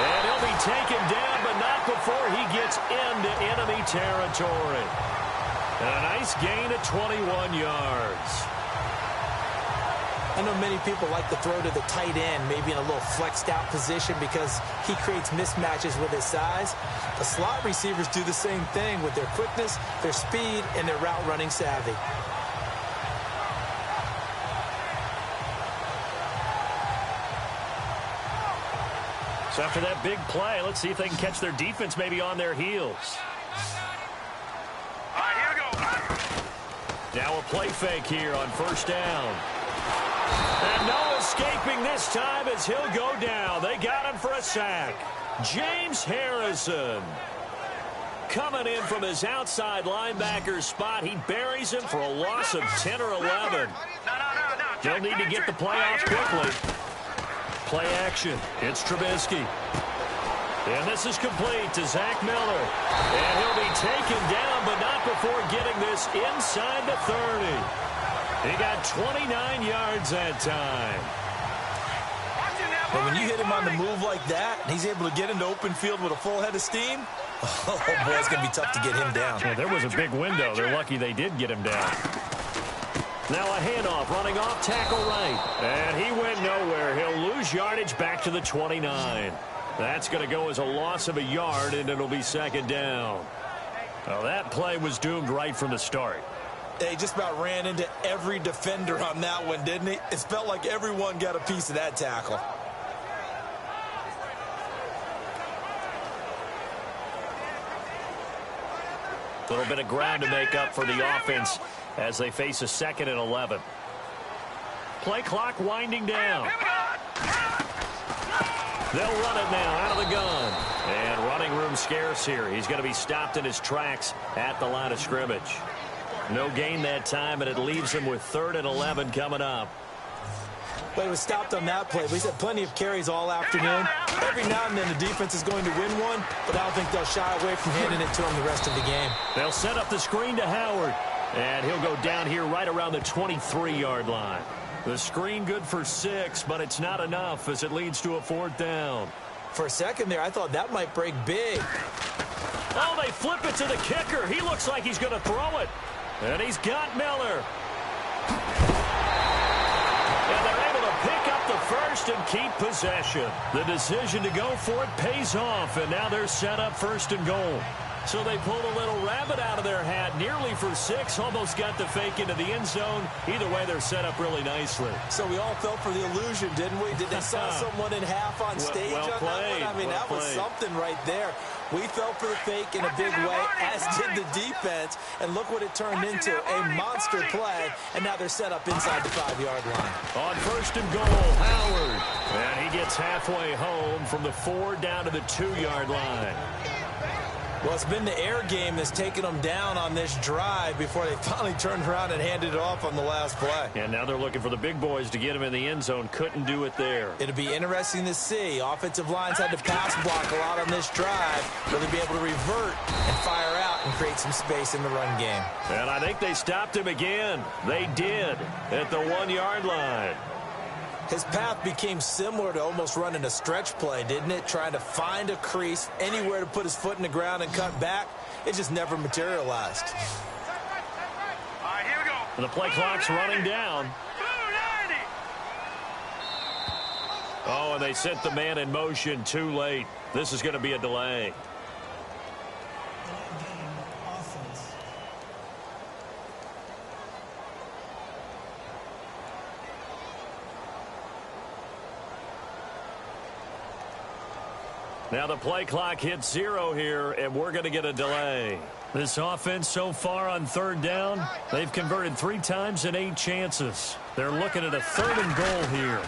And he'll be taken down, but not before he gets into enemy territory. And a nice gain of 21 yards. I know many people like to throw to the tight end, maybe in a little flexed out position because he creates mismatches with his size. The slot receivers do the same thing with their quickness, their speed, and their route running savvy. So after that big play, let's see if they can catch their defense maybe on their heels. All right, here we go. Now a play fake here on first down. And no escaping this time as he'll go down. They got him for a sack. James Harrison coming in from his outside linebacker spot. He buries him for a loss of 10 or 11. They'll need to get the playoffs quickly. Play action. It's Trubisky. And this is complete to Zach Miller. And he'll be taken down, but not before getting this inside the 30. He got 29 yards that time. But when you hit him on the move like that, and he's able to get into open field with a full head of steam, oh, boy, it's going to be tough to get him down. Well, there was a big window. They're lucky they did get him down. Now a handoff, running off tackle right. And he went nowhere. He'll lose yardage back to the 29. That's going to go as a loss of a yard, and it'll be second down. Well, that play was doomed right from the start. He just about ran into every defender on that one, didn't he? It felt like everyone got a piece of that tackle. A little bit of ground to make up for the offense as they face a 2nd and 11. Play clock winding down. They'll run it now out of the gun. And running room scarce here. He's going to be stopped in his tracks at the line of scrimmage. No gain that time, and it leaves him with 3rd and 11 coming up. But he was stopped on that play. But he's had plenty of carries all afternoon. Every now and then the defense is going to win one, but I don't think they'll shy away from handing it to him the rest of the game. They'll set up the screen to Howard. And he'll go down here right around the 23-yard line. The screen good for 6, but it's not enough as it leads to a 4th down. For a second there, I thought that might break big. Oh, they flip it to the kicker. He looks like he's going to throw it. And he's got Miller. And they're able to pick up the first and keep possession. The decision to go for it pays off, and now they're set up 1st and goal. So they pulled a little rabbit out of their hat, nearly for 6, almost got the fake into the end zone. Either way, they're set up really nicely. So we all fell for the illusion, didn't we? Did they saw someone in half on stage on that one? I mean, that was something right there. We fell for the fake in a big way, as did the defense. And look what it turned into, a monster play. And now they're set up inside the 5-yard line. On 1st and goal, Howard. And he gets halfway home from the 4 down to the 2-yard line. Well, it's been the air game that's taken them down on this drive before they finally turned around and handed it off on the last play. And now they're looking for the big boys to get him in the end zone. Couldn't do it there. It'll be interesting to see. Offensive lines had to pass block a lot on this drive. Will they be able to revert and fire out and create some space in the run game? And I think they stopped him again. They did at the 1-yard line. His path became similar to almost running a stretch play, didn't it? Trying to find a crease, anywhere to put his foot in the ground and cut back. It just never materialized. All right, here we go. And the play clock's running down. Oh, and they sent the man in motion too late. This is going to be a delay. Now the play clock hits 0 here, and we're going to get a delay. This offense so far on third down, they've converted 3 times in 8 chances. They're looking at a 3rd and goal here.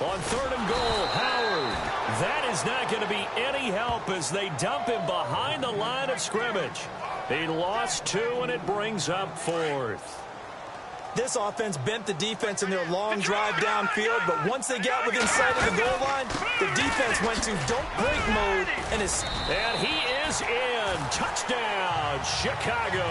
On 3rd and goal, Howard. That is not going to be any help as they dump him behind the line of scrimmage. He lost 2, and it brings up 4th. This offense bent the defense in their long drive downfield, but once they got within sight of the goal line, the defense went to don't break mode, and he is in. Touchdown, Chicago.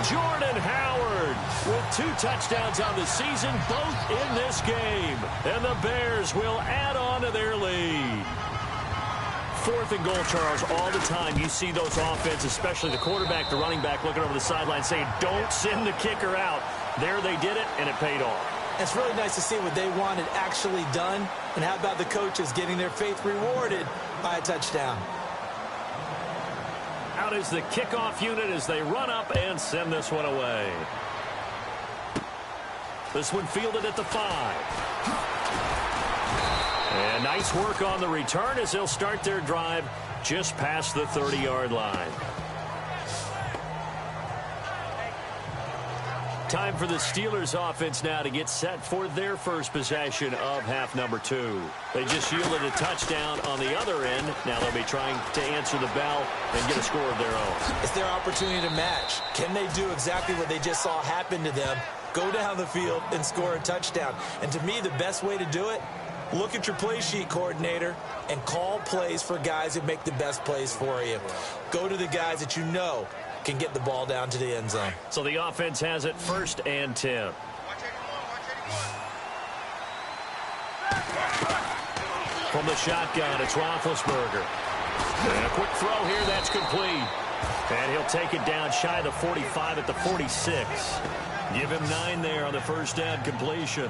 Jordan Howard with 2 touchdowns on the season, both in this game. And the Bears will add on to their lead. 4th and goal, Charles, all the time you see those offenses, especially the quarterback, the running back, looking over the sideline saying, don't send the kicker out. There they did it, and it paid off. It's really nice to see what they wanted actually done. And how about the coaches getting their faith rewarded by a touchdown? Out is the kickoff unit as they run up and send this one away. This one fielded at the 5. And nice work on the return as they'll start their drive just past the 30-yard line. Time for the Steelers offense now to get set for their first possession of half number 2. They just yielded a touchdown on the other end. Now they'll be trying to answer the bell and get a score of their own. It's their opportunity to match. Can they do exactly what they just saw happen to them? Go down the field and score a touchdown. And to me, the best way to do it, look at your play sheet coordinator and call plays for guys that make the best plays for you. Go to the guys that you know can get the ball down to the end zone. So the offense has it 1st and 10. From the shotgun, it's Roethlisberger. And a quick throw here, that's complete. And he'll take it down shy of the 45 at the 46. Give him 9 there on the first down completion.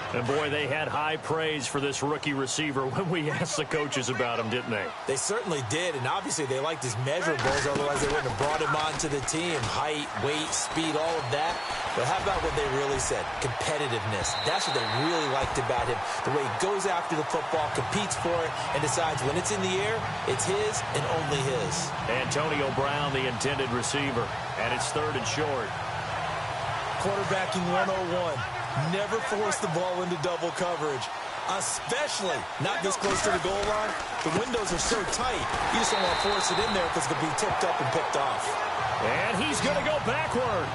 And, boy, they had high praise for this rookie receiver when we asked the coaches about him, didn't they? They certainly did, and obviously they liked his measurables, otherwise they wouldn't have brought him onto the team. Height, weight, speed, all of that. But how about what they really said? Competitiveness. That's what they really liked about him. The way he goes after the football, competes for it, and decides when it's in the air, it's his and only his. Antonio Brown, the intended receiver, and it's 3rd and short. Quarterbacking 101. Never force the ball into double coverage, especially not this close to the goal line. The windows are so tight, you just don't want to force it in there because it's going to be tipped up and picked off. And he's going to go backward.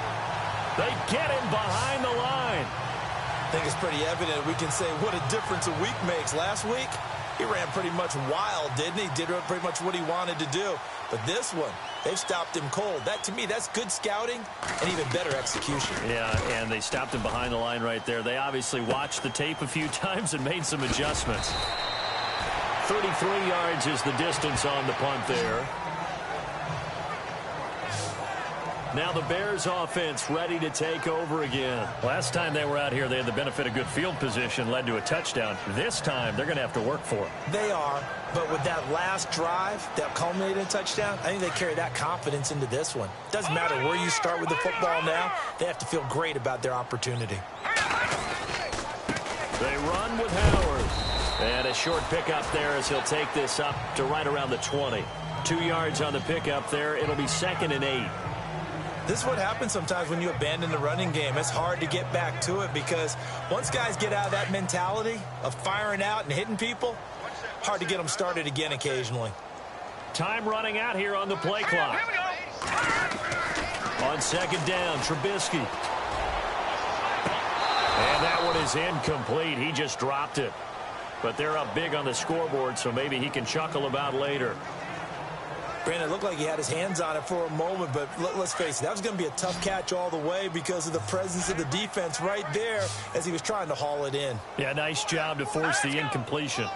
They get him behind the line. I think it's pretty evident. We can say what a difference a week makes. Last week, he ran pretty much wild, didn't he? Did pretty much what he wanted to do. But this one, they've stopped him cold. That, to me, that's good scouting and even better execution. Yeah, and they stopped him behind the line right there. They obviously watched the tape a few times and made some adjustments. 33 yards is the distance on the punt there. Now the Bears offense ready to take over again. Last time they were out here, they had the benefit of good field position, led to a touchdown. This time, they're going to have to work for it. They are, but with that last drive that culminated in a touchdown, I think they carry that confidence into this one. Doesn't matter where you start with the football now, they have to feel great about their opportunity. They run with Howard. And a short pickup there as he'll take this up to right around the 20. 2 yards on the pickup there. It'll be 2nd and 8. This is what happens sometimes when you abandon the running game. It's hard to get back to it because once guys get out of that mentality of firing out and hitting people, hard to get them started again occasionally. Time running out here on the play clock. On 2nd down, Trubisky. And that one is incomplete. He just dropped it. But they're up big on the scoreboard, so maybe he can chuckle about later. Brandon, it looked like he had his hands on it for a moment, but let's face it, that was going to be a tough catch all the way because of the presence of the defense right there as he was trying to haul it in. Yeah, nice job to force the incompletion.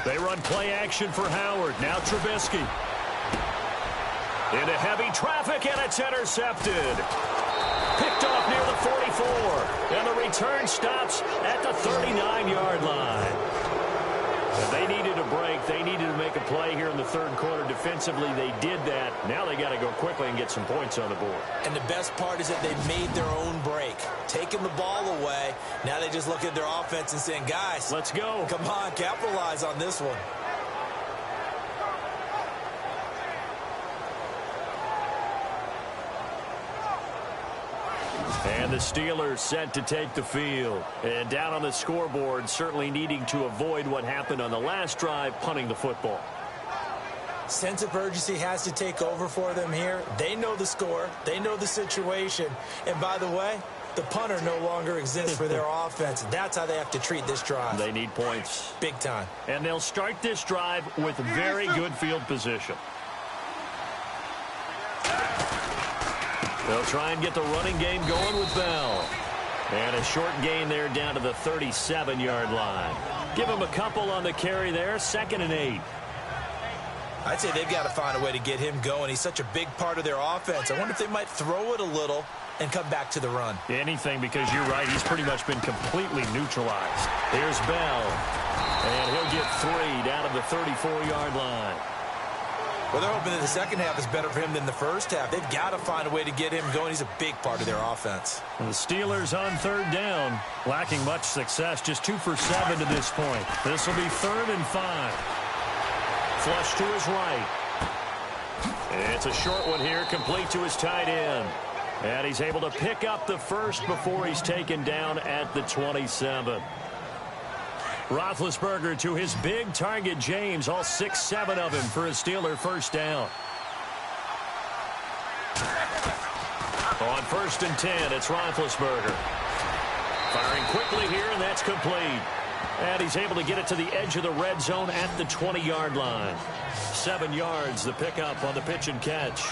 They run play action for Howard. Now Trubisky. Into heavy traffic, and it's intercepted. Picked off near the 44. And the return stops at the 39-yard line. And they needed a break. They needed to make a play here in the third quarter. Defensively, they did that. Now they got to go quickly and get some points on the board. And the best part is that they made their own break. Taking the ball away. Now they just look at their offense and saying, guys, let's go. Come on, capitalize on this one. And the Steelers set to take the field. And down on the scoreboard, certainly needing to avoid what happened on the last drive, punting the football. Sense of urgency has to take over for them here. They know the score. They know the situation. And by the way, the punter no longer exists for their offense. That's how they have to treat this drive. They need points. Big time. And they'll start this drive with very good field position. They'll try and get the running game going with Bell. And a short gain there down to the 37-yard line. Give him a couple on the carry there. 2nd and 8. I'd say they've got to find a way to get him going. He's such a big part of their offense. I wonder if they might throw it a little and come back to the run. Anything, because you're right. He's pretty much been completely neutralized. Here's Bell. And he'll get 3 down to the 34-yard line. Well, they're hoping that the second half is better for him than the first half. They've got to find a way to get him going. He's a big part of their offense. And the Steelers on 3rd down, lacking much success, just 2 for 7 to this point. This will be 3rd and 5. Flush to his right. It's a short one here, complete to his tight end. And he's able to pick up the first before he's taken down at the 27. Roethlisberger to his big target, James, all 6-7 of him for a Steeler first down. On 1st and 10, it's Roethlisberger. Firing quickly here, and that's complete. And he's able to get it to the edge of the red zone at the 20-yard line. 7 yards, the pickup on the pitch and catch.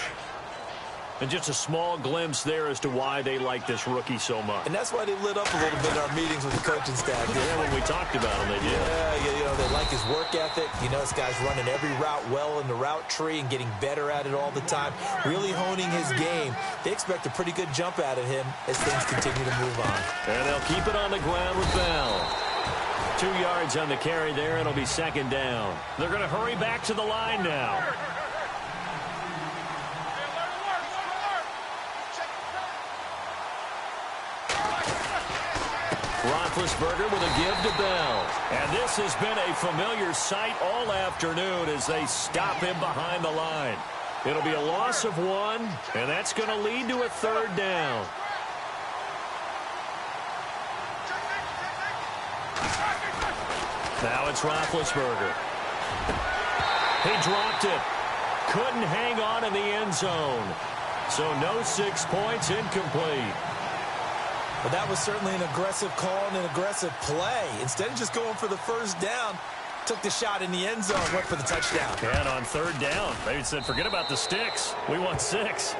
And just a small glimpse there as to why they like this rookie so much. And that's why they lit up a little bit in our meetings with the coaching staff. Yeah, when we talked about him, they did. Yeah, you know, they like his work ethic. You know, this guy's running every route well in the route tree and getting better at it all the time. Really honing his game. They expect a pretty good jump out of him as things continue to move on. And they'll keep it on the ground with Bell. 2 yards on the carry there, and it'll be 2nd down. They're going to hurry back to the line now. Roethlisberger with a give to Bell. And this has been a familiar sight all afternoon as they stop him behind the line. It'll be a loss of 1, and that's going to lead to a 3rd down. Now it's Roethlisberger. He dropped it. Couldn't hang on in the end zone. So no 6 points, incomplete. Well, that was certainly an aggressive call and an aggressive play. Instead of just going for the first down, took the shot in the end zone, went for the touchdown. And on 3rd down, they said, forget about the sticks. We want 6.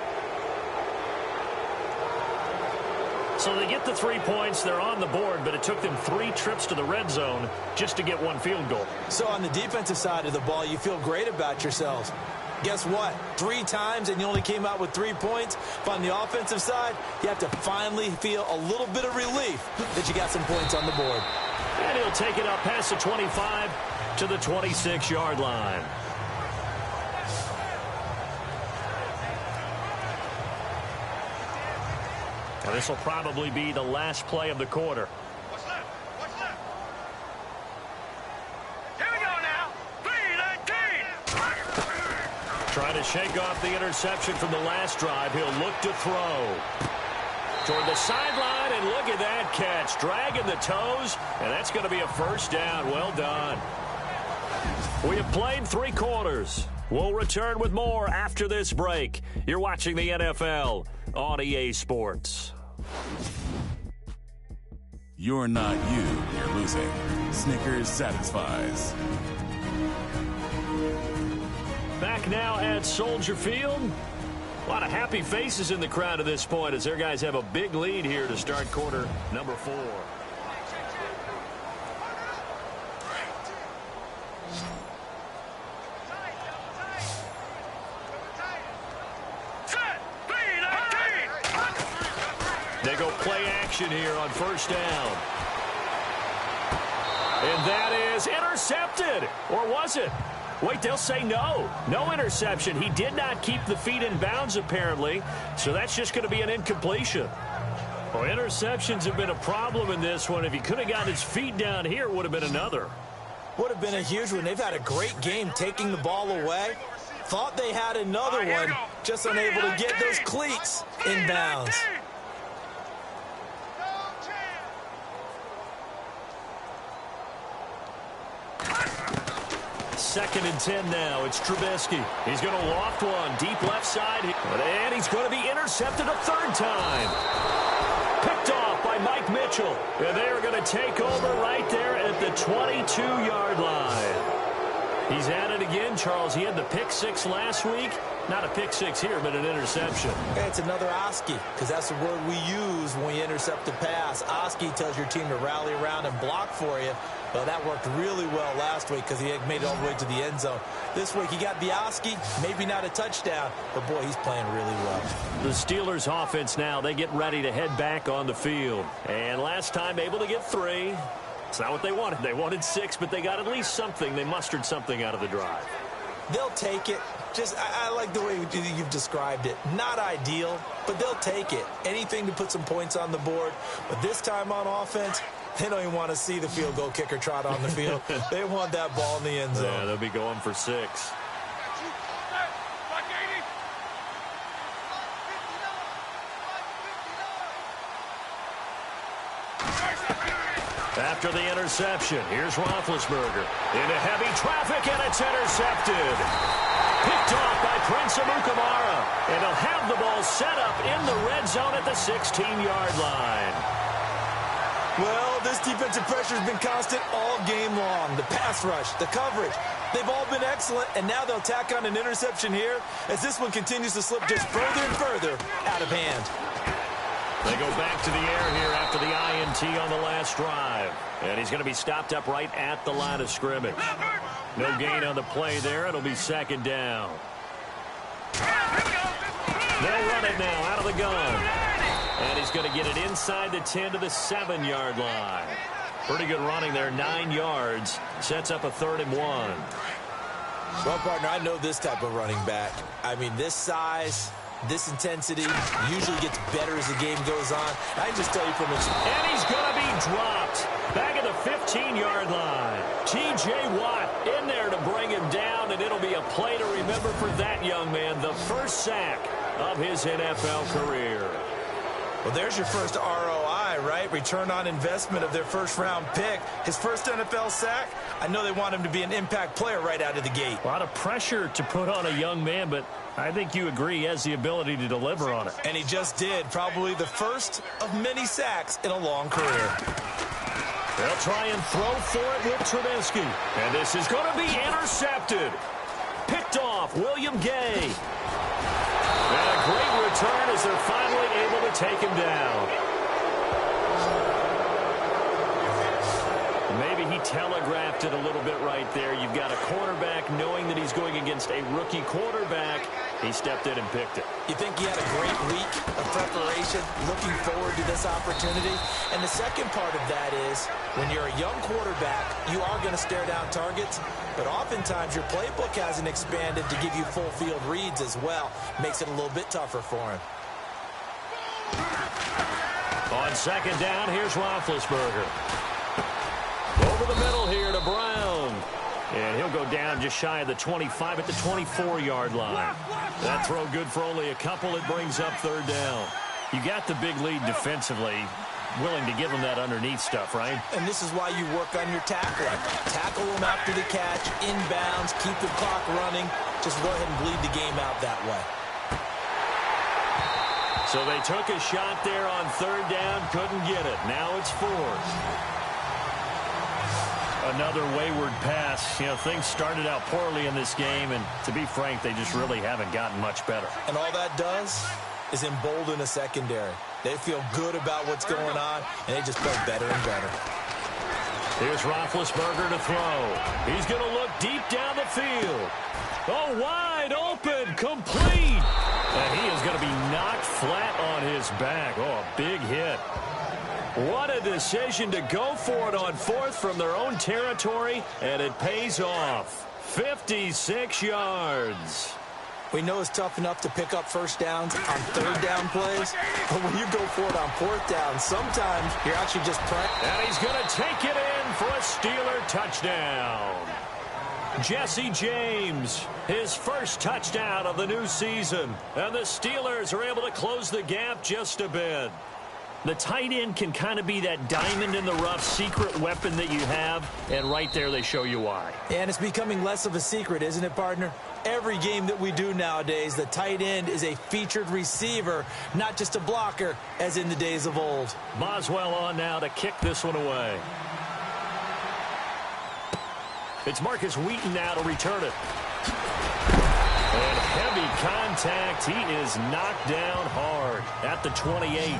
So they get the 3 points. They're on the board, but it took them 3 trips to the red zone just to get 1 field goal. So on the defensive side of the ball, you feel great about yourselves. Guess what? 3 times and you only came out with 3 points. But on the offensive side, you have to finally feel a little bit of relief that you got some points on the board. And he'll take it up past the 25 to the 26-yard line. Now this will probably be the last play of the quarter. What's that? What's that? Here we go now. 3-19. Trying to shake off the interception from the last drive. He'll look to throw. Toward the sideline, and look at that catch. Dragging the toes, and that's going to be a first down. Well done. We have played 3 quarters. We'll return with more after this break. You're watching the NFL on EA Sports. You're not you're losing. Snickers satisfies. Back now at Soldier Field. A lot of happy faces in the crowd at this point as their guys have a big lead here to start quarter number 4. action here on first down. And that is intercepted. Or was it? Wait, they'll say no. No interception. He did not keep the feet in bounds, apparently. So that's just going to be an incompletion. Well, interceptions have been a problem in this one. If he could have gotten his feet down here, it would have been another. Would have been a huge one. They've had a great game taking the ball away. Thought they had another one. Just unable to get those cleats in bounds. Second and 10 now. It's Trubisky. He's going to loft one deep left side. And he's going to be intercepted a third time. Picked off by Mike Mitchell. And they're going to take over right there at the 22-yard line. He's at it again, Charles. He had the pick six last week. Not a pick six here, but an interception. Hey, it's another Oski, because that's the word we use when we intercept a pass. Oski tells your team to rally around and block for you. Well, that worked really well last week because he had made it all the way to the end zone. This week, he got the Oski, maybe not a touchdown, but, boy, he's playing really well. The Steelers' offense now, they get ready to head back on the field. And last time, able to get 3. It's not what they wanted. They wanted 6, but they got at least something. They mustered something out of the drive. They'll take it. I like the way you've described it. Not ideal, but they'll take it. Anything to put some points on the board. But this time on offense, they don't even want to see the field goal kicker trot on the field. They want that ball in the end zone. Yeah, they'll be going for 6. After the interception, here's Roethlisberger. Into heavy traffic, and it's intercepted. Picked off by Prince Amukamara. And he'll have the ball set up in the red zone at the 16-yard line. Well, this defensive pressure has been constant all game long. The pass rush, the coverage, they've all been excellent, and now they'll tack on an interception here as this one continues to slip just further and further out of hand. They go back to the air here after the INT on the last drive. And he's going to be stopped up right at the line of scrimmage. No gain on the play there. It'll be second down. They'll run it now out of the gun. And he's going to get it inside the 10 to the 7-yard line. Pretty good running there, 9 yards. Sets up a 3rd and 1. Well, partner, I know this type of running back. I mean, this size, this intensity usually gets better as the game goes on. I can just tell you from experience. And he's going to be dropped back at the 15-yard line. T.J. Watt in there to bring him down, and it'll be a play to remember for that young man. The first sack of his NFL career. Well, there's your first ROI, right? Return on investment of their first-round pick. His first NFL sack, I know they want him to be an impact player right out of the gate. A lot of pressure to put on a young man, but I think you agree he has the ability to deliver on it. And he just did. Probably the first of many sacks in a long career. They'll try and throw for it with Trubisky. And this is going to be intercepted. Picked off, William Gay. And a great return as they're finally able to take him down. Maybe he telegraphed it a little bit right there. You've got a cornerback knowing that he's going against a rookie quarterback. He stepped in and picked it. You think he had a great week of preparation, looking forward to this opportunity? And the second part of that is, when you're a young quarterback, you are going to stare down targets, but oftentimes your playbook hasn't expanded to give you full field reads as well. Makes it a little bit tougher for him. On second down, here's Roethlisberger. Over the middle here to Brown. And he'll go down just shy of the 25 at the 24-yard line. That throw good for only a couple. It brings up third down. You got the big lead defensively. Willing to give him that underneath stuff, right? And this is why you work on your tackling. Tackle him after the catch, inbounds, keep the clock running. Just go ahead and bleed the game out that way. So they took a shot there on third down, couldn't get it. Now it's fourth. Another wayward pass. You know, things started out poorly in this game, and to be frank, they just really haven't gotten much better. And all that does is embolden a secondary. They feel good about what's going on, and they just play better and better. Here's Roethlisberger to throw. He's going to look deep down the field. Oh, wide open, complete. And he is going to be knocked flat on his back. Oh, a big hit. What a decision to go for it on fourth from their own territory, and it pays off. 56 yards. We know it's tough enough to pick up first downs on third down plays, but when you go for it on fourth down, sometimes you're actually just praying. And he's going to take it in for a Steeler touchdown. Jesse James, his first touchdown of the new season. And the Steelers are able to close the gap just a bit. The tight end can kind of be that diamond in the rough secret weapon that you have, and right there they show you why. And it's becoming less of a secret, isn't it, partner? Every game that we do nowadays, the tight end is a featured receiver, not just a blocker, as in the days of old. Boswell on now to kick this one away. It's Marcus Wheaton now to return it. And heavy contact. He is knocked down hard at the 28.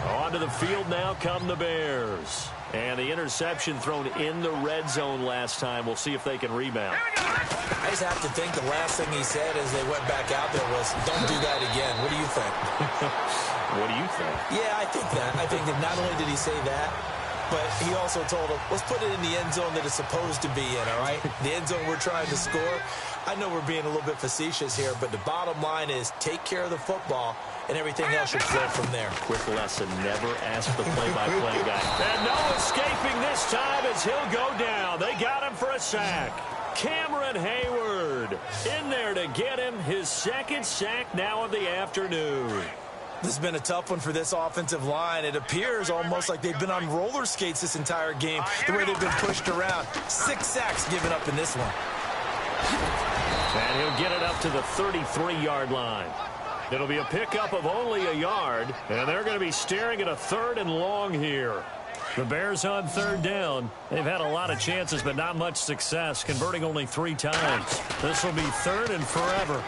Onto the field now come the Bears. And the interception thrown in the red zone last time. We'll see if they can rebound. I just have to think the last thing he said as they went back out there was, don't do that again. What do you think? What do you think? Yeah, I think that. I think that not only did he say that, but he also told him, let's put it in the end zone that it's supposed to be in, all right? The end zone we're trying to score. I know we're being a little bit facetious here, but the bottom line is take care of the football, and everything else should flow from there. Quick lesson, never ask the play-by-play guy. And no escaping this time as he'll go down. They got him for a sack. Cameron Hayward in there to get him his second sack now of the afternoon. This has been a tough one for this offensive line. It appears almost like they've been on roller skates this entire game, the way they've been pushed around. 6 sacks given up in this one. And he'll get it up to the 33-yard line. It'll be a pickup of only a yard, and they're going to be staring at a 3rd and long here. The Bears on 3rd down. They've had a lot of chances, but not much success, converting only 3 times. This will be 3rd and forever.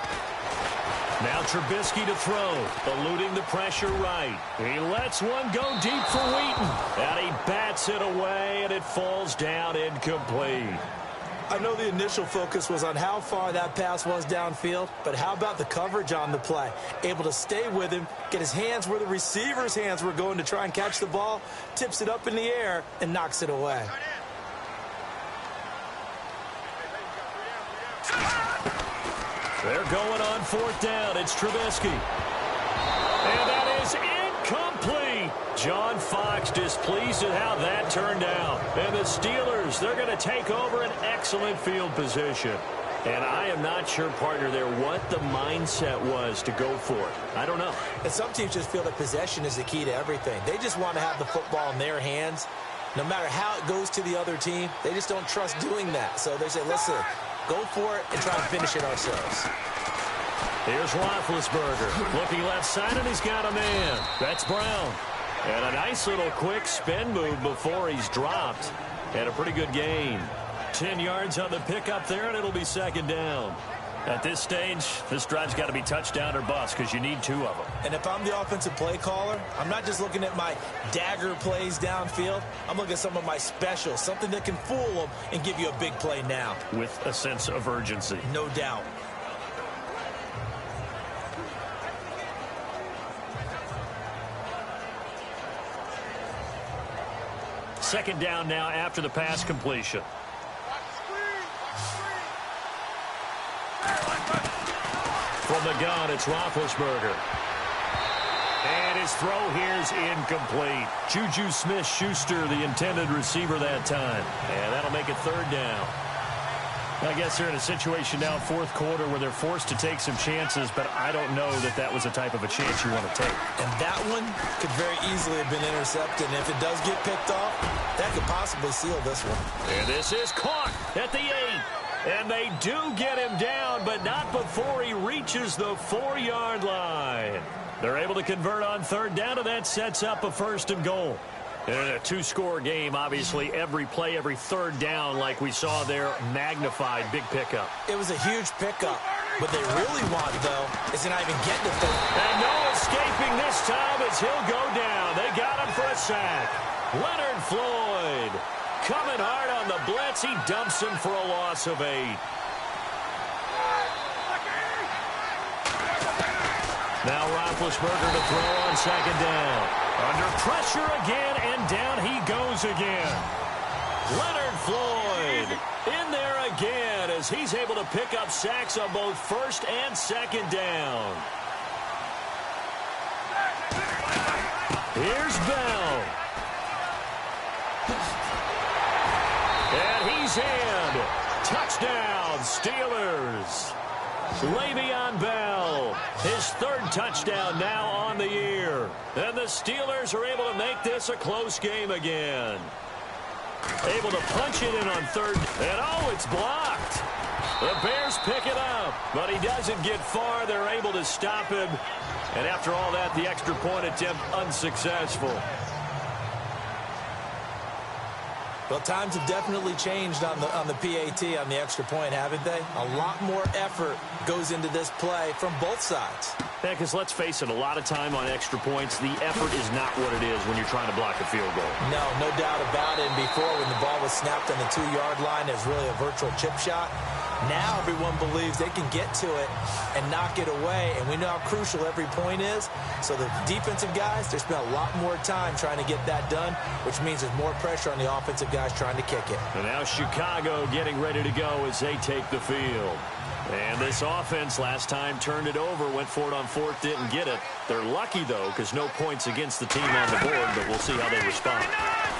Now Trubisky to throw, eluding the pressure right. He lets one go deep for Wheaton, and he bats it away, and it falls down incomplete. I know the initial focus was on how far that pass was downfield, but how about the coverage on the play? Able to stay with him, get his hands where the receiver's hands were going to try and catch the ball, tips it up in the air, and knocks it away. They're going on 4th down. It's Trubisky. And that is incomplete. John Fox displeased at how that turned out. And the Steelers, they're going to take over an excellent field position. And I am not sure, partner, there what the mindset was to go for it. I don't know. And some teams just feel that possession is the key to everything. They just want to have the football in their hands. No matter how it goes to the other team, they just don't trust doing that. So they say, listen, go for it and try to finish it ourselves. Here's Roethlisberger. Looking left side, and he's got a man. That's Brown. And a nice little quick spin move before he's dropped. And a pretty good gain. 10 yards on the pickup there, and it'll be 2nd down. At this stage, this drive's got to be touchdown or bust because you need 2 of them. And if I'm the offensive play caller, I'm not just looking at my dagger plays downfield. I'm looking at some of my specials, something that can fool them and give you a big play now. With a sense of urgency. No doubt. Second down now after the pass completion. From the gun, it's Roethlisberger. And his throw here's incomplete. Juju Smith-Schuster, the intended receiver that time. And that'll make it 3rd down. I guess they're in a situation now, 4th quarter, where they're forced to take some chances, but I don't know that that was the type of a chance you want to take. And that one could very easily have been intercepted. And if it does get picked off, that could possibly seal this one. And this is caught at the 8. And they do get him down, but not before he reaches the 4-yard line. They're able to convert on 3rd down, and that sets up a 1st and goal. In a 2-score game, obviously, every play, every 3rd down, like we saw there, magnified, big pickup. It was a huge pickup. What they really want, though, is to not even get to 3rd. And no escaping this time as he'll go down. They got him for a sack. Leonard Floyd coming hard on the blitz. He dumps him for a loss of 8. Now Roethlisberger to throw on second down. Under pressure again, and down he goes again. Leonard Floyd in there again as he's able to pick up sacks on both first and second down. Here's Bell. And he's in. Touchdown, Steelers. Le'Veon Bell, his third touchdown now on the year. And the Steelers are able to make this a close game again. Able to punch it in on third. And oh, it's blocked. The Bears pick it up, but he doesn't get far. They're able to stop him. And after all that, the extra point attempt unsuccessful. Well, times have definitely changed on the PAT, on the extra point, haven't they? A lot more effort goes into this play from both sides. Yeah, because let's face it, a lot of time on extra points, the effort is not what it is when you're trying to block a field goal. No doubt about it. And before, when the ball was snapped on the 2-yard line, it was really a virtual chip shot. Now everyone believes they can get to it and knock it away, and we know how crucial every point is. So the defensive guys, they spend a lot more time trying to get that done, which means there's more pressure on the offensive guys trying to kick it. And now Chicago getting ready to go as they take the field. And this offense last time turned it over, went for it on fourth, didn't get it. They're lucky, though, because no points against the team on the board, but we'll see how they respond.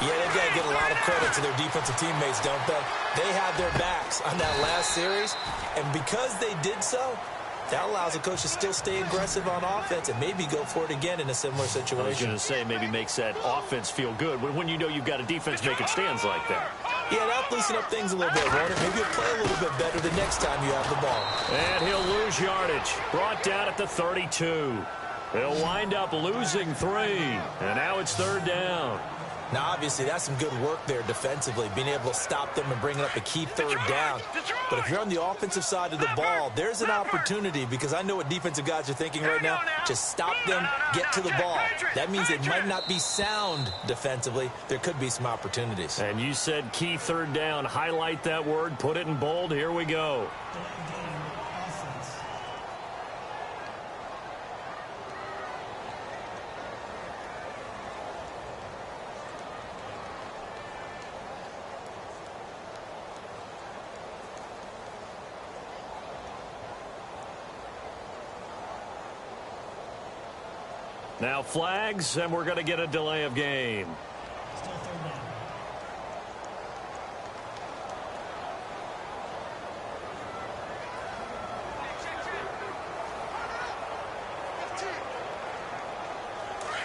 Yeah, they've got to get a lot of credit to their defensive teammates, don't they? They had their backs on that last series, and because they did so, that allows the coach to still stay aggressive on offense and maybe go for it again in a similar situation. I was going to say maybe makes that offense feel good when you know you've got a defense making stands like that. Yeah, that'll loosen up things a little bit, won't it? Maybe you'll play a little bit better the next time you have the ball. And he'll lose yardage. Brought down at the 32. They'll wind up losing 3. And now it's third down. Now, obviously, that's some good work there defensively, being able to stop them and bringing up a key third down. But if you're on the offensive side of the ball, there's an opportunity, because I know what defensive guys are thinking right now. Just stop them, get to the ball. That means it might not be sound defensively. There could be some opportunities. And you said key third down. Highlight that word, put it in bold. Here we go. Now flags, and we're going to get a delay of game. Still third down.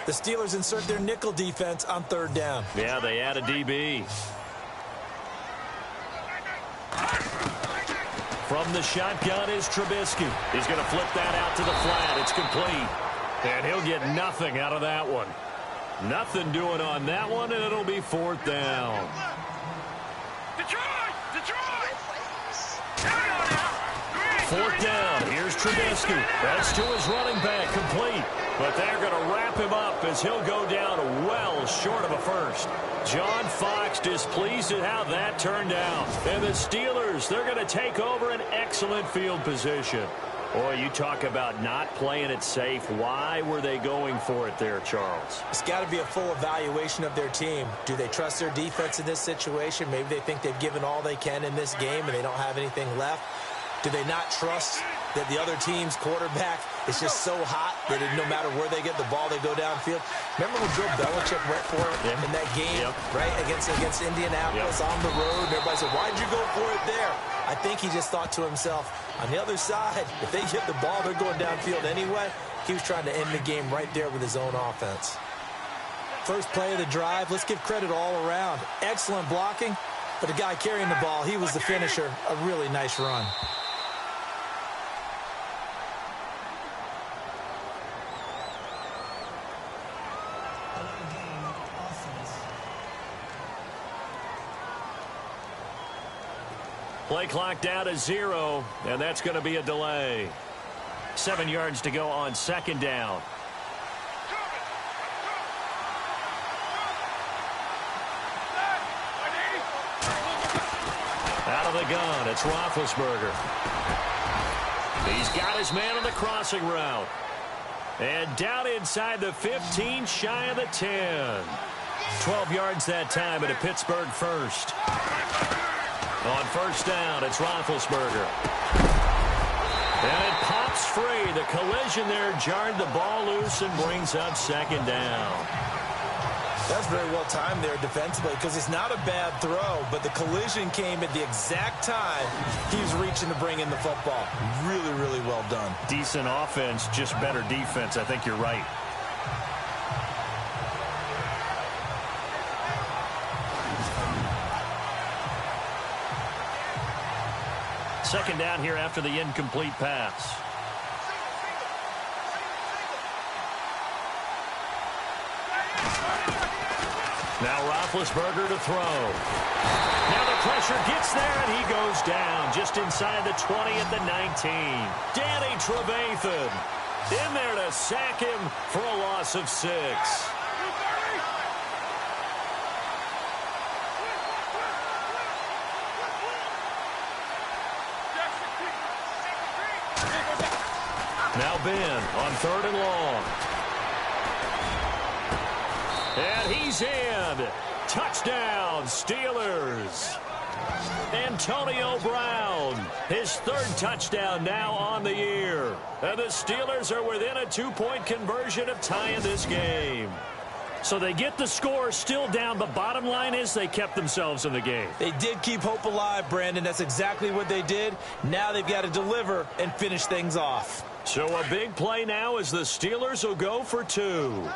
The Steelers insert their nickel defense on third down. Yeah, they add a DB. From the shotgun is Trubisky. He's going to flip that out to the flat. It's complete. And he'll get nothing out of that one. Nothing doing on that one, and it'll be fourth down. Detroit! Fourth down. Here's Trubisky. That's to his running back, complete. But they're going to wrap him up as he'll go down well short of a first. John Fox displeased at how that turned out. And the Steelers, they're going to take over an excellent field position. Boy, you talk about not playing it safe. Why were they going for it there, Charles? It's got to be a full evaluation of their team. Do they trust their defense in this situation? Maybe they think they've given all they can in this game and they don't have anything left. Do they not trust that the other team's quarterback is just so hot that no matter where they get the ball, they go downfield? Remember when Bill Belichick went for it in that game, right, against Indianapolis on the road? And everybody said, why'd you go for it there? I think he just thought to himself, on the other side, if they hit the ball, they're going downfield anyway. He was trying to end the game right there with his own offense. First play of the drive, let's give credit all around. Excellent blocking, but the guy carrying the ball, he was the finisher. A really nice run. Play clock down to 0, and that's going to be a delay. 7 yards to go on second down. Out of the gun, it's Roethlisberger. He's got his man on the crossing route. And down inside the 15, shy of the 10. 12 yards that time at a Pittsburgh first. On first down, it's Roethlisberger. And it pops free. The collision there jarred the ball loose and brings up second down. That's very well timed there defensively because it's not a bad throw, but the collision came at the exact time he was reaching to bring in the football. Really, really well done. Decent offense, just better defense. I think you're right. Second down here after the incomplete pass. Now Roethlisberger to throw. Now the pressure gets there, and he goes down just inside the 20 at the 19. Danny Trevathan in there to sack him for a loss of 6. Now Ben on 3rd and long. And he's in. Touchdown, Steelers. Antonio Brown, his 3rd touchdown now on the year. And the Steelers are within a 2-point conversion of tying this game. So they get the score, still down, but bottom line is they kept themselves in the game. They did keep hope alive, Brandon. That's exactly what they did. Now they've got to deliver and finish things off. So a big play now as the Steelers will go for 2.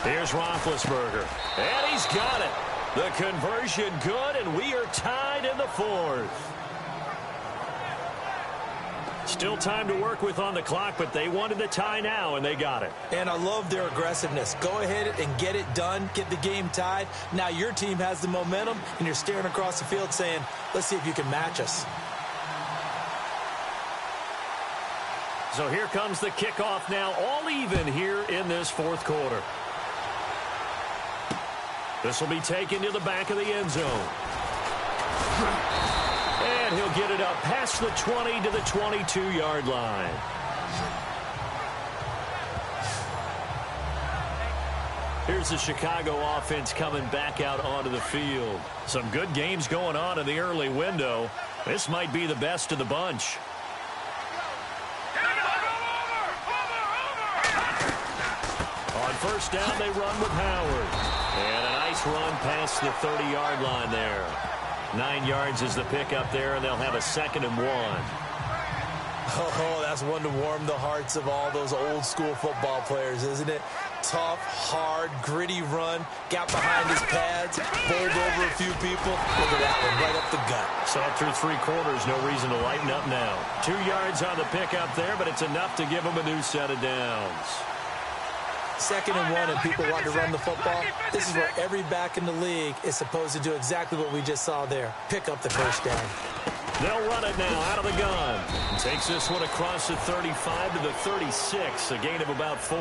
Here's Roethlisberger, and he's got it. The conversion good, and we are tied in the 4th. Still time to work with on the clock, but they wanted the tie now, and they got it. And I love their aggressiveness. Go ahead and get it done, get the game tied. Now your team has the momentum, and you're staring across the field saying, let's see if you can match us. So here comes the kickoff now, all even here in this 4th quarter. This will be taken to the back of the end zone. And he'll get it up past the 20 to the 22-yard line. Here's the Chicago offense coming back out onto the field. Some good games going on in the early window. This might be the best of the bunch. On first down, they run with Howard. And a nice run past the 30-yard line there. 9 yards is the pickup there, and they'll have a 2nd and 1. Oh, that's one to warm the hearts of all those old-school football players, isn't it? Tough, hard, gritty run. Got behind his pads, bowled over a few people. Look at that one, right up the gut. So through 3 quarters, no reason to lighten up now. 2 yards on the pickup there, but it's enough to give them a new set of downs. 2nd and 1, and people want to run the football. This is where every back in the league is supposed to do exactly what we just saw there. Pick up the first down. They'll run it now out of the gun. Takes this one across the 35 to the 36, a gain of about 4.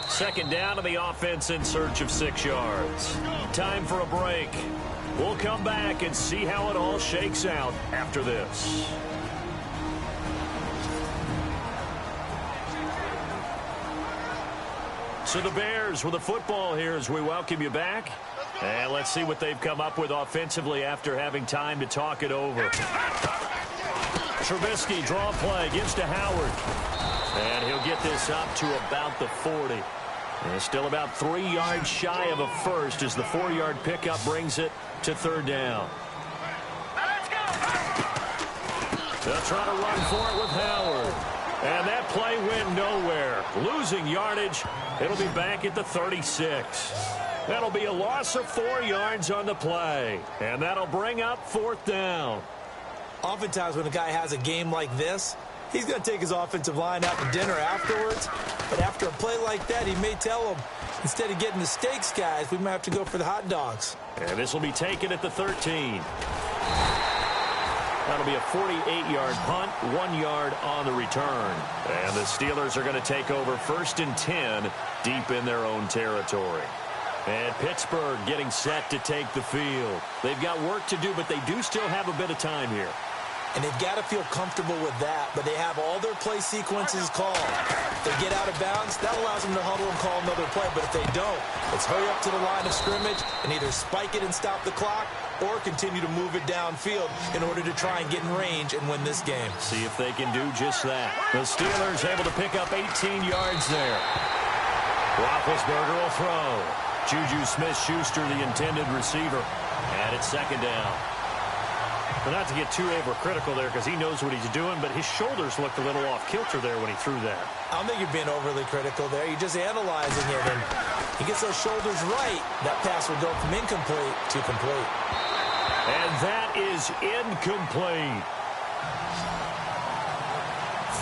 Second down to the offense in search of 6 yards. Time for a break. We'll come back and see how it all shakes out after this. So the Bears with the football here as we welcome you back. And let's see what they've come up with offensively after having time to talk it over. Trubisky, draw play, gives to Howard. And he'll get this up to about the 40. And still about 3 yards shy of a first as the 4-yard pickup brings it to 3rd down. They'll try to run for it with Howard. And that play went nowhere. Losing yardage. It'll be back at the 36. That'll be a loss of 4 yards on the play. And that'll bring up 4th down. Oftentimes when a guy has a game like this, he's going to take his offensive line out to dinner afterwards. But after a play like that, he may tell them, Instead of getting the steaks, guys, we might have to go for the hot dogs. And this will be taken at the 13. That'll be a 48-yard punt, 1 yard on the return. And the Steelers are going to take over 1st and 10 deep in their own territory. And Pittsburgh getting set to take the field. They've got work to do, but they do still have a bit of time here. And they've got to feel comfortable with that, but they have all their play sequences called. If they get out of bounds, that allows them to huddle and call another play, but if they don't, let's hurry up to the line of scrimmage and either spike it and stop the clock or continue to move it downfield in order to try and get in range and win this game. See if they can do just that. The Steelers able to pick up 18 yards there. Roethlisberger will throw. Juju Smith-Schuster, the intended receiver. And it's 2nd down. But not to get too overcritical there because he knows what he's doing, but his shoulders looked a little off kilter there when he threw that. I don't think you're being overly critical there. You're just analyzing it, and he gets those shoulders right. That pass will go from incomplete to complete. And that is incomplete.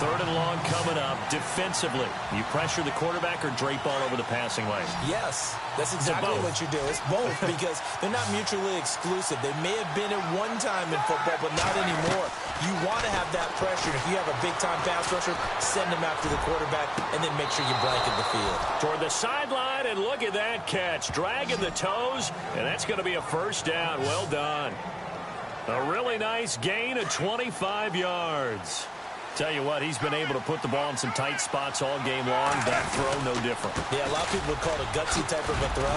3rd and long coming up. Defensively, you pressure the quarterback or drape all over the passing lane? Yes, that's exactly what you do. It's both because they're not mutually exclusive. They may have been at one time in football, but not anymore. You want to have that pressure. If you have a big-time pass rusher, send him after the quarterback, and then make sure you blanket the field. Toward the sideline, and look at that catch. Dragging the toes, and that's going to be a 1st down. Well done. A really nice gain of 25 yards. Tell you what, he's been able to put the ball in some tight spots all game long. That throw, no different. Yeah, a lot of people would call it a gutsy type of a throw.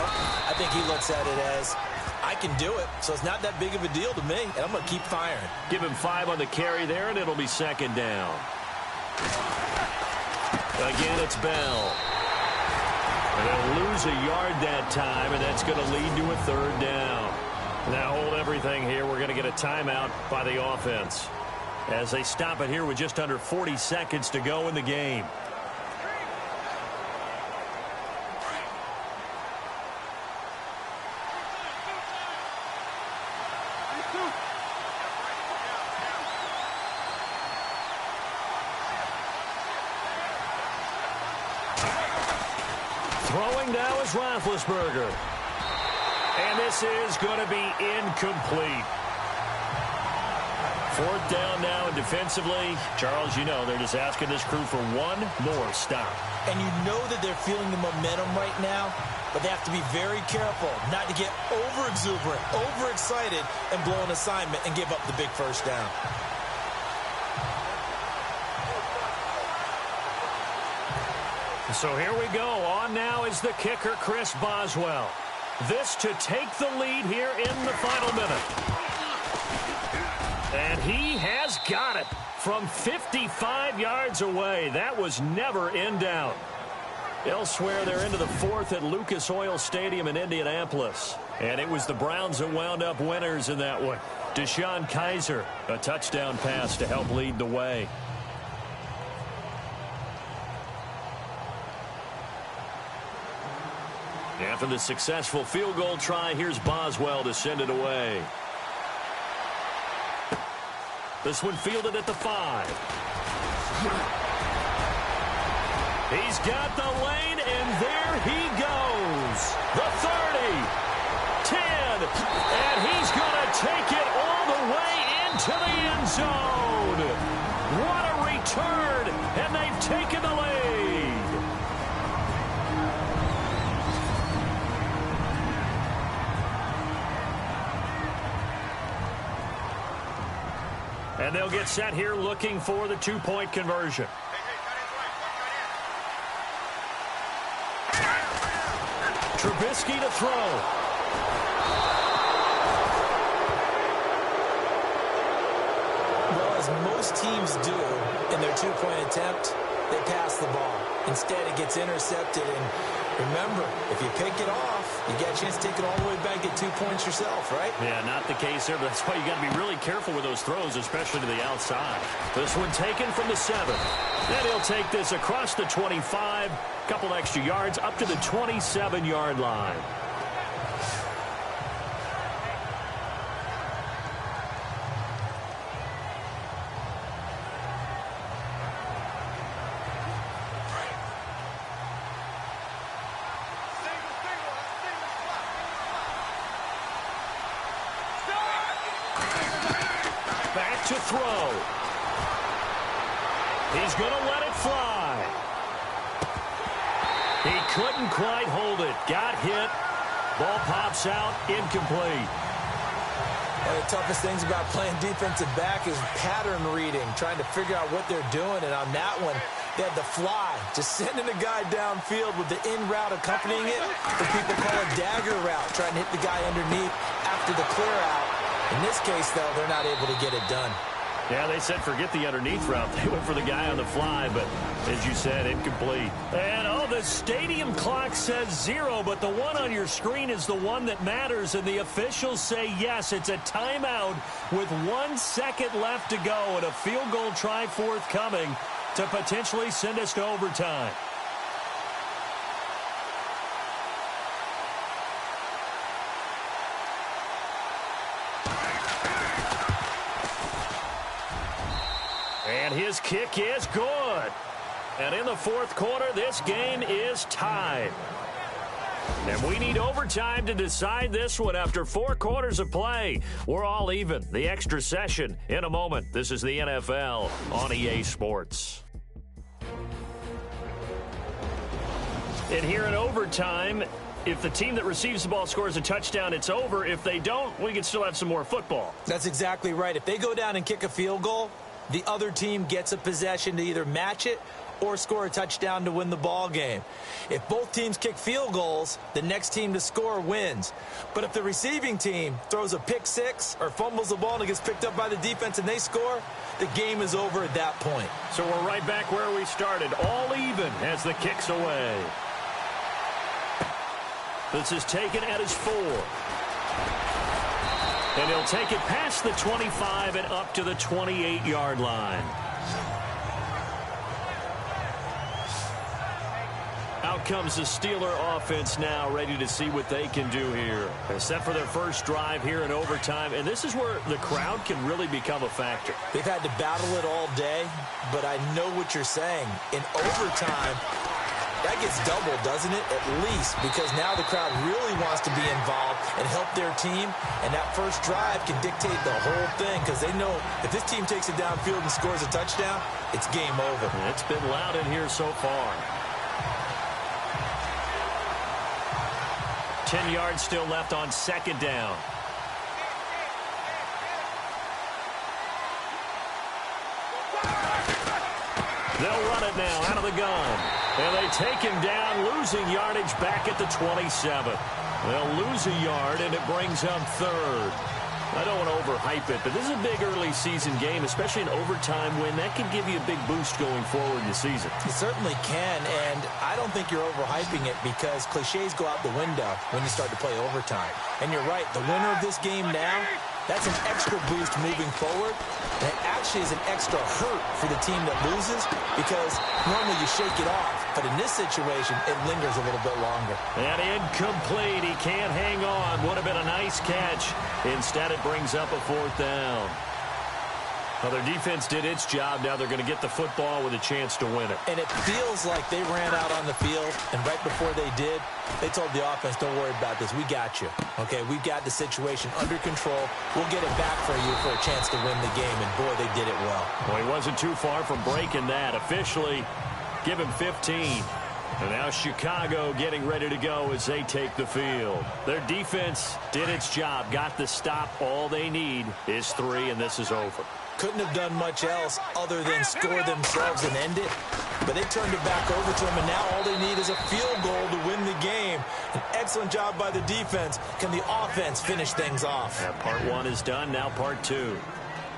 I think he looks at it as, I can do it, so it's not that big of a deal to me, and I'm going to keep firing. Give him 5 on the carry there, and it'll be 2nd down. Again, it's Bell. And they'll lose a yard that time, and that's going to lead to a 3rd down. Now hold everything here. We're going to get a timeout by the offense as they stop it here with just under 40 seconds to go in the game. Throwing now is Roethlisberger. And this is going to be incomplete. 4th down now, and defensively, Charles, you know, they're just asking this crew for one more stop. And you know that they're feeling the momentum right now, but they have to be very careful not to get over-exuberant, overexcited, and blow an assignment and give up the big 1st down. So here we go. On now is the kicker, Chris Boswell. This to take the lead here in the final minute. And he has got it from 55 yards away. That was never in doubt. Elsewhere, they're into the 4th at Lucas Oil Stadium in Indianapolis. And it was the Browns that wound up winners in that one. Deshaun Kaiser, a touchdown pass to help lead the way. After the successful field goal try, here's Boswell to send it away. This one fielded at the 5. He's got the lane, and there he goes. The 30, 10, and he's going to take it all the way into the end zone. What a return, and they've taken the lead. And they'll get set here looking for the 2-point conversion. Trubisky to throw. Well, as most teams do in their 2-point attempt, they pass the ball. Instead, it gets intercepted. And remember, if you pick it off, you get a chance to take it all the way back, get 2 points yourself, right? Yeah, not the case there, but that's why you got to be really careful with those throws, especially to the outside. This one taken from the 7. Then he'll take this across the 25, couple extra yards up to the 27-yard line. throw. He's going to let it fly. He couldn't quite hold it. Got hit. Ball pops out. Incomplete. One of the toughest things about playing defensive back is pattern reading, trying to figure out what they're doing. And on that one, they had the fly, just sending a guy downfield with the in route accompanying it. What people call a dagger route, trying to hit the guy underneath after the clear out. In this case, though, they're not able to get it done. Yeah, they said forget the underneath route. They went for the guy on the fly, but as you said, incomplete. And, oh, the stadium clock says 0, but the one on your screen is the one that matters, and the officials say yes, it's a timeout with 1 second left to go and a field goal try forthcoming to potentially send us to overtime. And his kick is good. And in the fourth quarter, this game is tied. And we need overtime to decide this one after 4 quarters of play. We're all even. The extra session in a moment. This is the NFL on EA Sports. And here in overtime, if the team that receives the ball scores a touchdown, it's over. If they don't, we can still have some more football. That's exactly right. If they go down and kick a field goal, the other team gets a possession to either match it or score a touchdown to win the ball game. If both teams kick field goals, the next team to score wins. But if the receiving team throws a pick six or fumbles the ball and it gets picked up by the defense and they score, the game is over at that point. So we're right back where we started, all even as the kick's away. This is taken at his 4. And he'll take it past the 25 and up to the 28-yard line. Out comes the Steeler offense now, ready to see what they can do here. They're set for their first drive here in overtime, and this is where the crowd can really become a factor. They've had to battle it all day, but I know what you're saying. In overtime, that gets doubled, doesn't it? At least, because now the crowd really wants to be involved and help their team, and that first drive can dictate the whole thing because they know if this team takes it downfield and scores a touchdown, it's game over. It's been loud in here so far. 10 yards still left on second down. They'll run it now out of the gun. And they take him down, losing yardage back at the 27. They'll lose a yard, and it brings up third. I don't want to overhype it, but this is a big early season game, especially an overtime win. That could give you a big boost going forward in the season. It certainly can, and I don't think you're overhyping it because cliches go out the window when you start to play overtime. And you're right, the winner of this game now, that's an extra boost moving forward. And it actually is an extra hurt for the team that loses because normally you shake it off. But in this situation, it lingers a little bit longer. And incomplete. He can't hang on. Would have been a nice catch. Instead, it brings up a fourth down. Well, their defense did its job. Now they're going to get the football with a chance to win it. And it feels like they ran out on the field, and right before they did, they told the offense, don't worry about this. We got you. Okay, we've got the situation under control. We'll get it back for you for a chance to win the game. And, boy, they did it well. Well, he wasn't too far from breaking that. Officially, give him 15. And now Chicago getting ready to go as they take the field. Their defense did its job, got the stop. All they need is 3, and this is over. Couldn't have done much else other than score themselves and end it. But they turned it back over to them, and now all they need is a field goal to win the game. An excellent job by the defense. Can the offense finish things off? Yeah, part 1 is done, now part 2.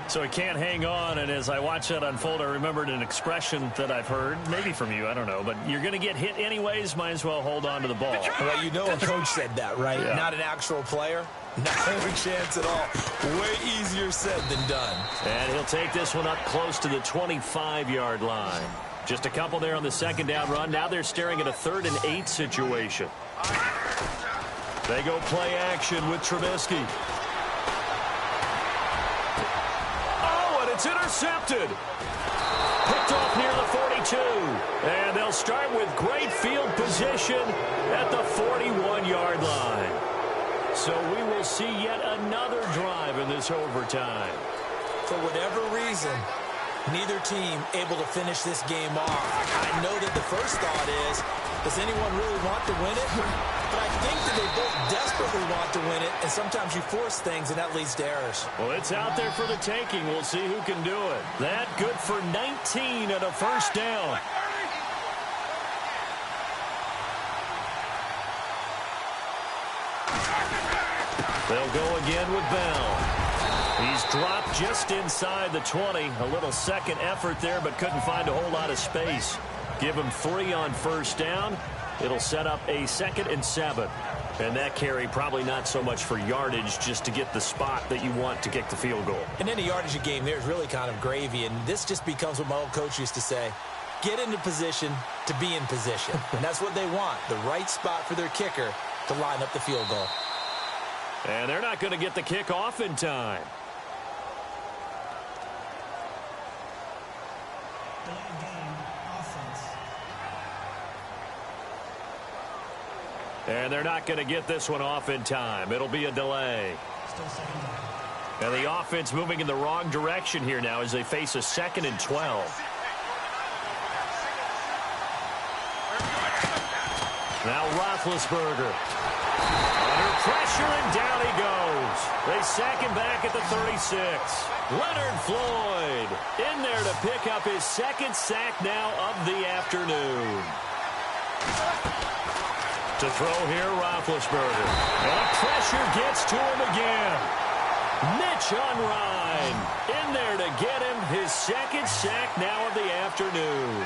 So he can't hang on, and as I watch that unfold, I remembered an expression that I've heard, maybe from you, I don't know, but you're going to get hit anyways, might as well hold on to the ball. Well, you know a coach said that, right? Yeah. Not an actual player. Not a chance at all. Way easier said than done. And he'll take this one up close to the 25-yard line. Just a couple there on the second down run. Now they're staring at a 3rd and 8 situation. They go play action with Trubisky. Oh, and it's intercepted. Picked off near the 42. And they'll start with great field position at the 41-yard line. So we will see yet another drive in this overtime. For whatever reason, neither team able to finish this game off. I know that the first thought is, does anyone really want to win it? But I think that they both desperately want to win it, and sometimes you force things, and that leads to errors. Well, it's out there for the taking. We'll see who can do it. That good for 19 and a first down. They'll go again with Bell. He's dropped just inside the 20. A little second effort there, but couldn't find a whole lot of space. Give him 3 on first down. It'll set up a 2nd and 7. And that carry probably not so much for yardage, just to get the spot that you want to kick the field goal. And any yardage a game there is really kind of gravy, and this just becomes what my old coach used to say. Get into position to be in position. And that's what they want, the right spot for their kicker to line up the field goal. And they're not going to get the kick off in time. And they're not going to get this one off in time. It'll be a delay. And the offense moving in the wrong direction here now as they face a 2nd and 12. Now Roethlisberger. Under pressure, and down he goes. They sack him back at the 36. Leonard Floyd in there to pick up his 2nd sack now of the afternoon. To throw here, Roethlisberger. And pressure gets to him again. Mitch on Ryan in there to get him his 2nd sack now of the afternoon.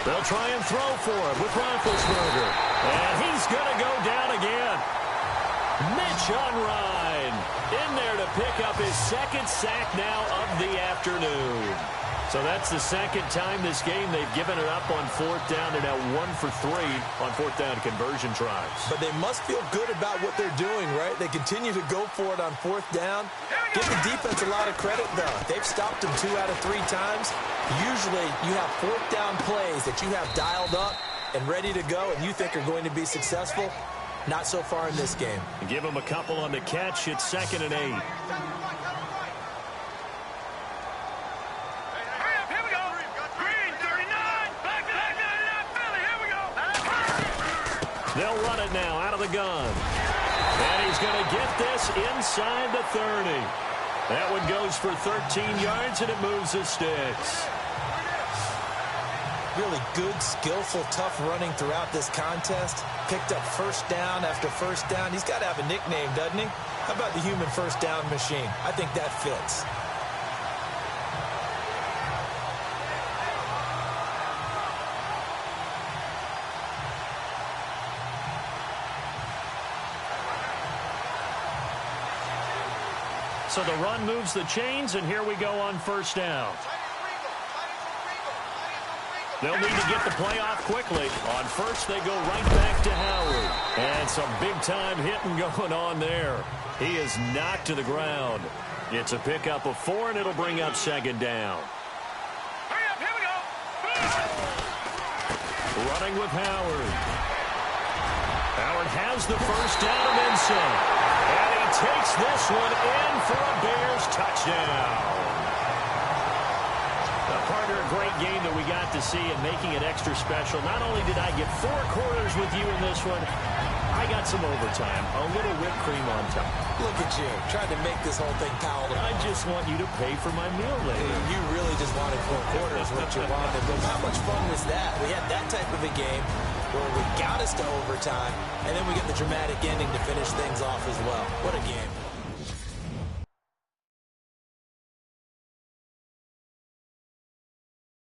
They'll try and throw for him with Roethlisberger. And he's going to go down again. Mitch on Ryan in there to pick up his 2nd sack now of the afternoon. So that's the 2nd time this game they've given it up on 4th down. They're now 1 for 3 on 4th down conversion tries. But they must feel good about what they're doing, right? They continue to go for it on 4th down. Give the defense a lot of credit, though. They've stopped them 2 out of 3 times. Usually you have 4th down plays that you have dialed up and ready to go and you think are going to be successful. Not so far in this game. Give them a couple on the catch. It's 2nd and 8. They'll run it now out of the gun. And he's going to get this inside the 30. That one goes for 13 yards, and it moves the sticks. Really good, skillful, tough running throughout this contest. Picked up first down after first down. He's got to have a nickname, doesn't he? How about the human first down machine? I think that fits. So the run moves the chains, and here we go on first down. They'll need to get the play off quickly. On first, they go right back to Howard. And some big-time hitting going on there. He is knocked to the ground. It's a pickup of 4, and it'll bring up 2nd down. Hurry up, here we go. Running with Howard. Howard has the first down and then some. And he takes this one in for a Bears touchdown. Partner, a great game that we got to see and making it extra special. Not only did I get 4 quarters with you in this one, I got some overtime, a little whipped cream on top. Look at you, trying to make this whole thing palatable. I just want you to pay for my meal later. You really just wanted 4 quarters, what you wanted. But how much fun was that? We had that type of a game where we got us to overtime, and then we get the dramatic ending to finish things off as well. What a game.